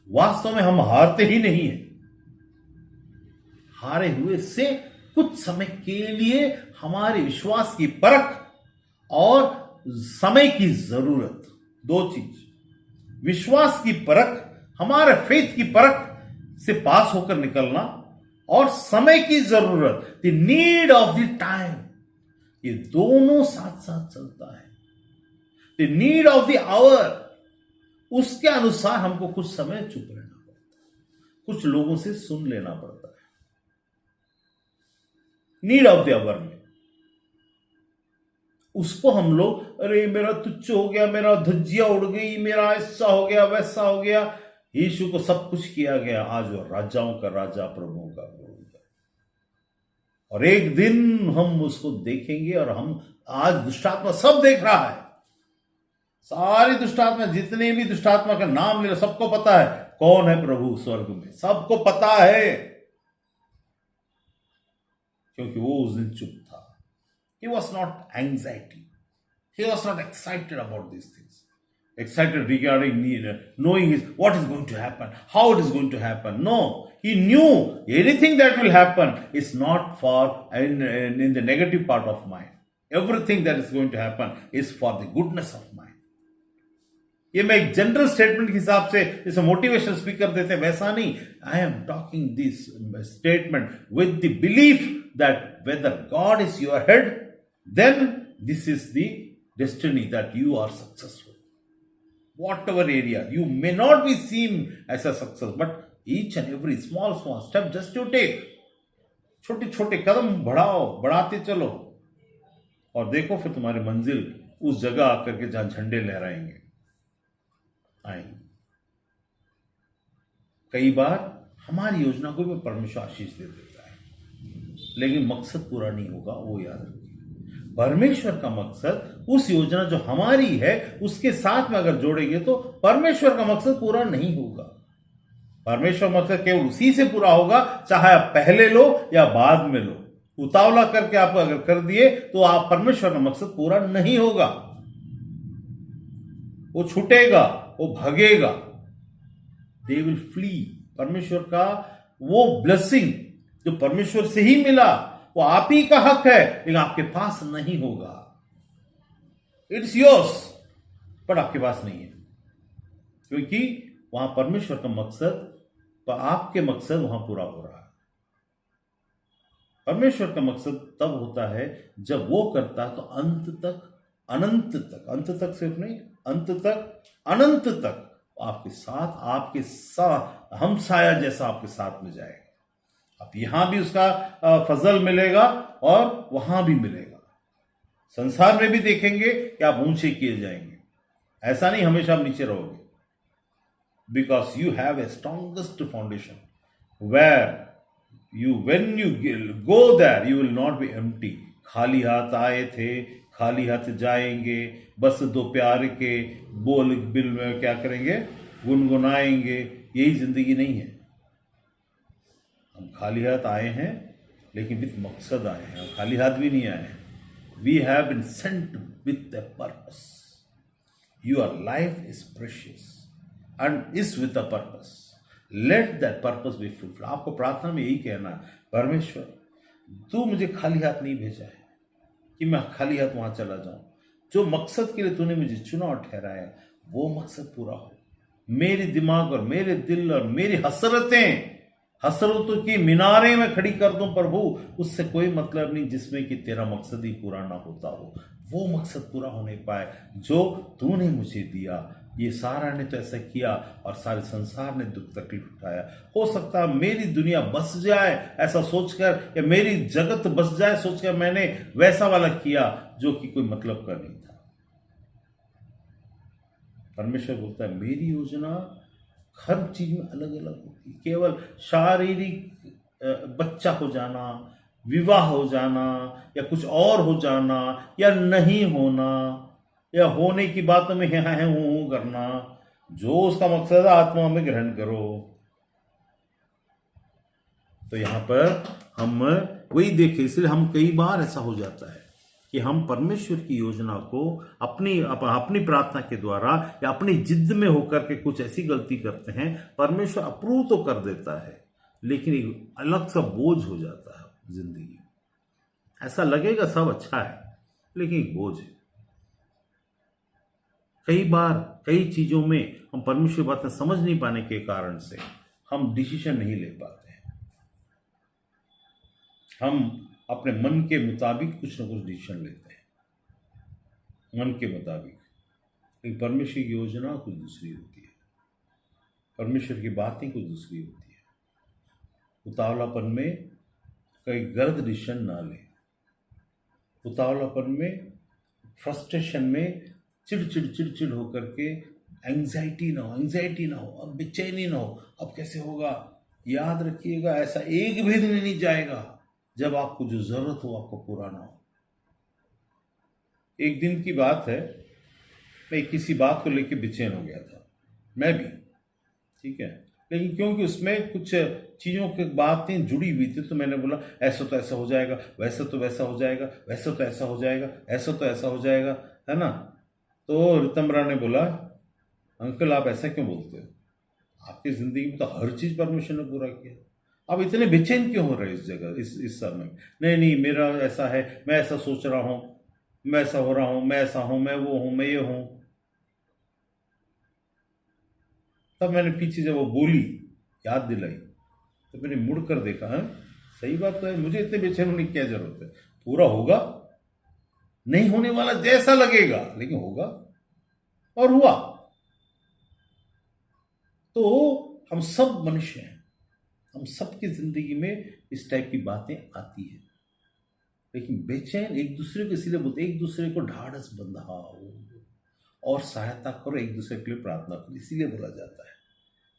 वास्तव में हम हारते ही नहीं हैं। हारे हुए से कुछ समय के लिए हमारे विश्वास की परख और समय की जरूरत, दो चीज, विश्वास की परख, हमारे फेथ की परख से पास होकर निकलना, और समय की जरूरत, the need of the time, ये दोनों साथ साथ चलता है। The need of the hour, उसके अनुसार हमको कुछ समय चुप रहना पड़ता है, कुछ लोगों से सुन लेना पड़ता है। नीड ऑफ द आवर में उसको हम लोग, अरे मेरा तुच्छ हो गया, मेरा धज्जियां उड़ गई, मेरा ऐसा हो गया, वैसा हो गया। यीशु को सब कुछ किया गया, आज वो राजाओं का राजा, प्रभुओं का प्रभु है। और एक दिन हम उसको देखेंगे, और हम आज दुष्टात्मा सब देख रहा है, सारी दुष्टात्मा, जितने भी दुष्टात्मा का नाम ले, सबको पता है कौन है प्रभु स्वर्ग में, सबको पता है, क्योंकि वो उस दिन चुप था। He was not anxiety. He was not excited about these things. Excited regarding knowing what is going to happen, how it is going to happen. No, he knew anything that will happen is not for in the negative part of mind. Everything that is going to happen is for the goodness of mind. ये मैं एक जनरल स्टेटमेंट के हिसाब से जैसे मोटिवेशन स्पीकर देते हैं वैसा नहीं। I am talking this statement with the belief that whether God is your head, then this is the destiny that you are successful. Whatever area, you may not be seen as a success, but each and every small step just you take. छोटे छोटे कदम बढ़ाओ, बढ़ाते चलो, और देखो फिर तुम्हारी मंजिल उस जगह आकर के जहां झंडे लहराएंगे, आएंगे। कई बार हमारी योजना को भी परमेश्वर आशीष दे देता है, लेकिन मकसद पूरा नहीं होगा, वो याद रखिए। परमेश्वर का मकसद, उस योजना जो हमारी है उसके साथ में अगर जोड़ेंगे तो परमेश्वर का मकसद पूरा नहीं होगा। परमेश्वर मकसद केवल उसी से पूरा होगा, चाहे आप पहले लो या बाद में लो। उतावला करके आप अगर कर दिए तो आप परमेश्वर का मकसद पूरा नहीं होगा, वो छूटेगा, वो भागेगा, दे विल फ्ली। परमेश्वर का वो ब्लेसिंग जो परमेश्वर से ही मिला, वो आप ही का हक है, लेकिन आपके पास नहीं होगा। इट्स योर्स, पर आपके पास नहीं है, क्योंकि वहां परमेश्वर का मकसद, पर आपके मकसद वहां पूरा हो रहा है। परमेश्वर का मकसद तब होता है जब वो करता है तो अंत तक, अनंत तक, अंत तक सिर्फ नहीं, अंत तक, अनंत तक आपके साथ, आपके साथ हमसाया जैसा आपके साथ में जाएगा। अब यहां भी उसका फजल मिलेगा और वहां भी मिलेगा। संसार में भी देखेंगे कि आप ऊंचे किए जाएंगे, ऐसा नहीं हमेशा आप नीचे रहोगे, because you have a strongest foundation where you, when you go there you will not be empty. खाली हाथ आए थे, खाली हाथ जाएंगे, बस दो प्यार के बोल बिल में क्या करेंगे, गुनगुनाएंगे। यही जिंदगी नहीं है। हम खाली हाथ आए हैं, लेकिन विथ मकसद आए हैं। हम खाली हाथ भी नहीं आए हैं। We have been sent with a purpose. Your life is precious and is with a purpose. Let that purpose be fulfil. आपको प्रार्थना में यही कहना है, परमेश्वर तू मुझे खाली हाथ नहीं भेजा है कि मैं खाली हाथ वहां चला जाऊं। जो मकसद के लिए तूने मुझे चुना और ठहराया, वो मकसद पूरा हो। मेरे दिमाग और मेरे दिल और मेरी हसरतों की मीनारें में खड़ी कर दूं प्रभु, उससे कोई मतलब नहीं जिसमें कि तेरा मकसद ही पूरा ना होता हो। वो मकसद पूरा होने पाए जो तूने मुझे दिया। ये सारा ने तो ऐसा किया और सारे संसार ने दुख तकलीफ उठाया। हो सकता है मेरी दुनिया बस जाए ऐसा सोचकर, या मेरी जगत बस जाए सोचकर मैंने वैसा वाला किया जो कि कोई मतलब का नहीं था। परमेश्वर बोलता है मेरी योजना हर चीज में अलग अलग होती है। केवल शारीरिक बच्चा हो जाना, विवाह हो जाना, या कुछ और हो जाना, या नहीं होना, या होने की बातों में है हूं करना, जो उसका मकसद है आत्मा में ग्रहण करो। तो यहां पर हम वही देखें, इसलिए हम कई बार ऐसा हो जाता है कि हम परमेश्वर की योजना को अपनी प्रार्थना के द्वारा या अपनी जिद में होकर के कुछ ऐसी गलती करते हैं। परमेश्वर अप्रूव तो कर देता है, लेकिन एक अलग सा बोझ हो जाता है जिंदगी। ऐसा लगेगा सब अच्छा है, लेकिन एक बोझ है। कई बार कई चीजों में हम परमेश्वर की बातें समझ नहीं पाने के कारण से हम डिसीजन नहीं ले पाते हैं। हम अपने मन के मुताबिक कुछ ना कुछ डिसीजन लेते हैं, मन के मुताबिक, लेकिन परमेश्वर की योजना कुछ दूसरी होती है। परमेश्वर की बातें कुछ दूसरी होती है। उतावलापन में कई गलत डिसीजन ना लें। उतावलापन में, फ्रस्ट्रेशन में चिड़ होकर के एंजाइटी ना हो, अब बेचैनी ना हो, अब कैसे होगा। याद रखिएगा, ऐसा एक भी दिन नहीं जाएगा जब आपको जो जरूरत हो आपको पूरा ना हो। एक दिन की बात है, मैं किसी बात को लेकर बेचैन हो गया था, मैं भी, ठीक है, लेकिन क्योंकि उसमें कुछ चीजों की बातें जुड़ी हुई थी, तो मैंने बोला ऐसा तो ऐसा हो जाएगा, वैसा तो वैसा हो जाएगा, वैसा तो ऐसा हो जाएगा, ऐसा तो ऐसा हो जाएगा, है ना। तो रितमरा ने बोला, अंकल आप ऐसा क्यों बोलते हो, आपकी जिंदगी में तो हर चीज परमेश्वर ने पूरा किया, आप इतने बेचैन क्यों हो रहे इस जगह, इस समय में। नहीं मेरा ऐसा है, मैं ऐसा सोच रहा हूं, मैं ऐसा हो रहा हूं, मैं ऐसा हूं, मैं वो हूं, मैं ये हूं। तब मैंने पीछे जब वो बोली, याद दिलाई, तो मैंने मुड़ कर देखा, है सही बात तो है, मुझे इतने बेचैन होने की क्या जरूरत है, पूरा होगा, नहीं होने वाला जैसा लगेगा लेकिन होगा, और हुआ। तो हम सब मनुष्य हैं, हम सबकी जिंदगी में इस टाइप की बातें आती हैं, लेकिन बेचैन एक दूसरे को इसीलिए बोलते, एक दूसरे को ढाढ़स बंधाओ और सहायता करो, एक दूसरे के लिए प्रार्थना करो, इसीलिए बोला जाता है।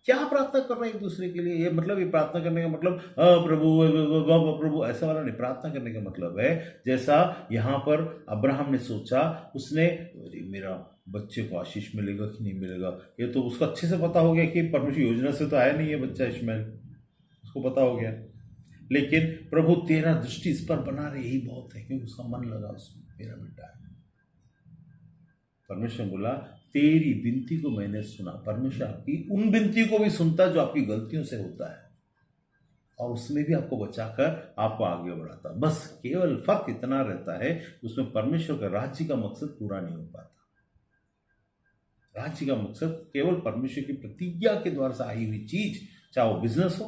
क्या प्रार्थना करना एक दूसरे के लिए? ये मतलब, ये प्रार्थना करने का मतलब प्रभु प्रभु ऐसा वाला नहीं। प्रार्थना करने का मतलब है, जैसा यहाँ पर अब्राहम ने सोचा, उसने, अरे मेरा बच्चे को आशीष मिलेगा कि नहीं मिलेगा, ये तो उसको अच्छे से पता हो गया कि परमेश्वर योजना से तो आया नहीं है बच्चा इश्माएल, उसको पता हो गया। लेकिन प्रभु तेरा दृष्टि इस पर बना रहे, यही बहुत है, क्योंकि उसका मन लगा उसमें, मेरा बेटा है। परमेश्वर बोला तेरी विनती को मैंने सुना। परमेश्वर आपकी उन विनती को भी सुनता है जो आपकी गलतियों से होता है, और उसमें भी आपको बचाकर आपको आगे बढ़ाता। बस केवल फर्क इतना रहता है, उसमें परमेश्वर का राज्य का मकसद पूरा नहीं हो पाता। राज्य का मकसद केवल परमेश्वर की प्रतिज्ञा के द्वारा से आई हुई चीज, चाहे वो बिजनेस हो,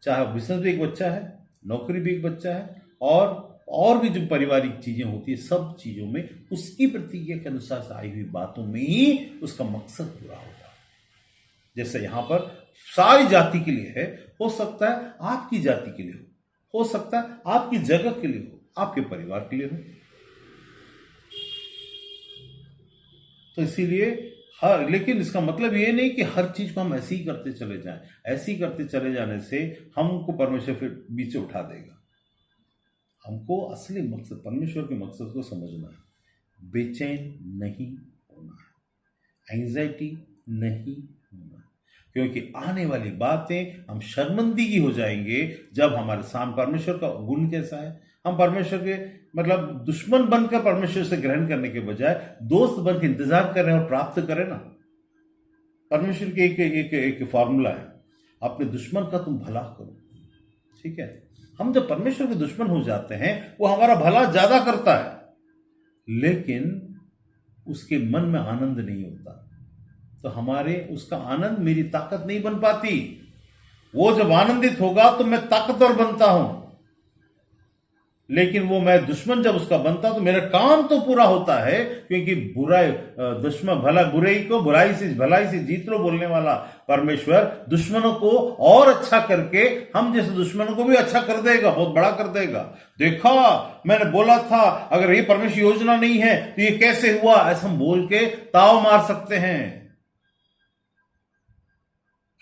चाहे बिजनेस भी एक बच्चा है, नौकरी भी एक बच्चा है, और भी जो पारिवारिक चीजें होती है, सब चीजों में उसकी प्रतिज्ञा के अनुसार से आई हुई बातों में ही उसका मकसद पूरा होगा। जैसे यहां पर सारी जाति के लिए है, हो सकता है आपकी जाति के लिए हो सकता है आपकी जगह के लिए हो, आपके परिवार के लिए हो। तो इसीलिए लेकिन इसका मतलब ये नहीं कि हर चीज को हम ऐसे ही करते चले जाएं। ऐसे ही करते चले जाने से हमको परमेश्वर फिर बीच उठा देगा। हमको असली मकसद, परमेश्वर के मकसद को समझना है। बेचैन नहीं होना है, एंजाइटी नहीं होना है, क्योंकि आने वाली बातें हम शर्मिंदगी हो जाएंगे जब हमारे सामने। परमेश्वर का गुण कैसा है? हम परमेश्वर के मतलब दुश्मन बनकर परमेश्वर से ग्रहण करने के बजाय दोस्त बनकर इंतजार करें और प्राप्त करें ना। परमेश्वर के एक फॉर्मूला है, अपने दुश्मन का तुम भला करो। ठीक है, हम जब परमेश्वर के दुश्मन हो जाते हैं, वो हमारा भला ज्यादा करता है, लेकिन उसके मन में आनंद नहीं होता। तो हमारे उसका आनंद मेरी ताकत नहीं बन पाती। वो जब आनंदित होगा तो मैं ताकतवर बनता हूं, लेकिन वो मैं दुश्मन जब उसका बनता तो मेरा काम तो पूरा होता है, क्योंकि बुराई दुश्मन भला बुराई को भलाई से जीत लो बोलने वाला परमेश्वर दुश्मनों को और अच्छा करके हम जैसे दुश्मनों को भी अच्छा कर देगा, बहुत बड़ा कर देगा। देखा, मैंने बोला था, अगर ये परमेश्वर योजना नहीं है तो ये कैसे हुआ, ऐसा हम बोल के ताव मार सकते हैं।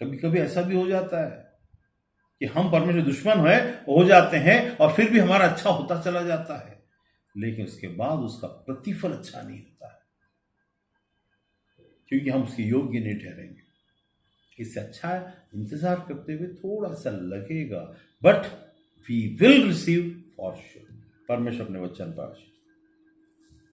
कभी कभी ऐसा भी हो जाता है कि हम परमेश्वर दुश्मन हो जाते हैं और फिर भी हमारा अच्छा होता चला जाता है, लेकिन उसके बाद उसका प्रतिफल अच्छा नहीं होता है, क्योंकि हम उसके योग्य नहीं ठहरेंगे। इससे अच्छा है इंतजार करते हुए, थोड़ा सा लगेगा, but we will receive for sure. परमेश्वर अपने वचन पर आशीष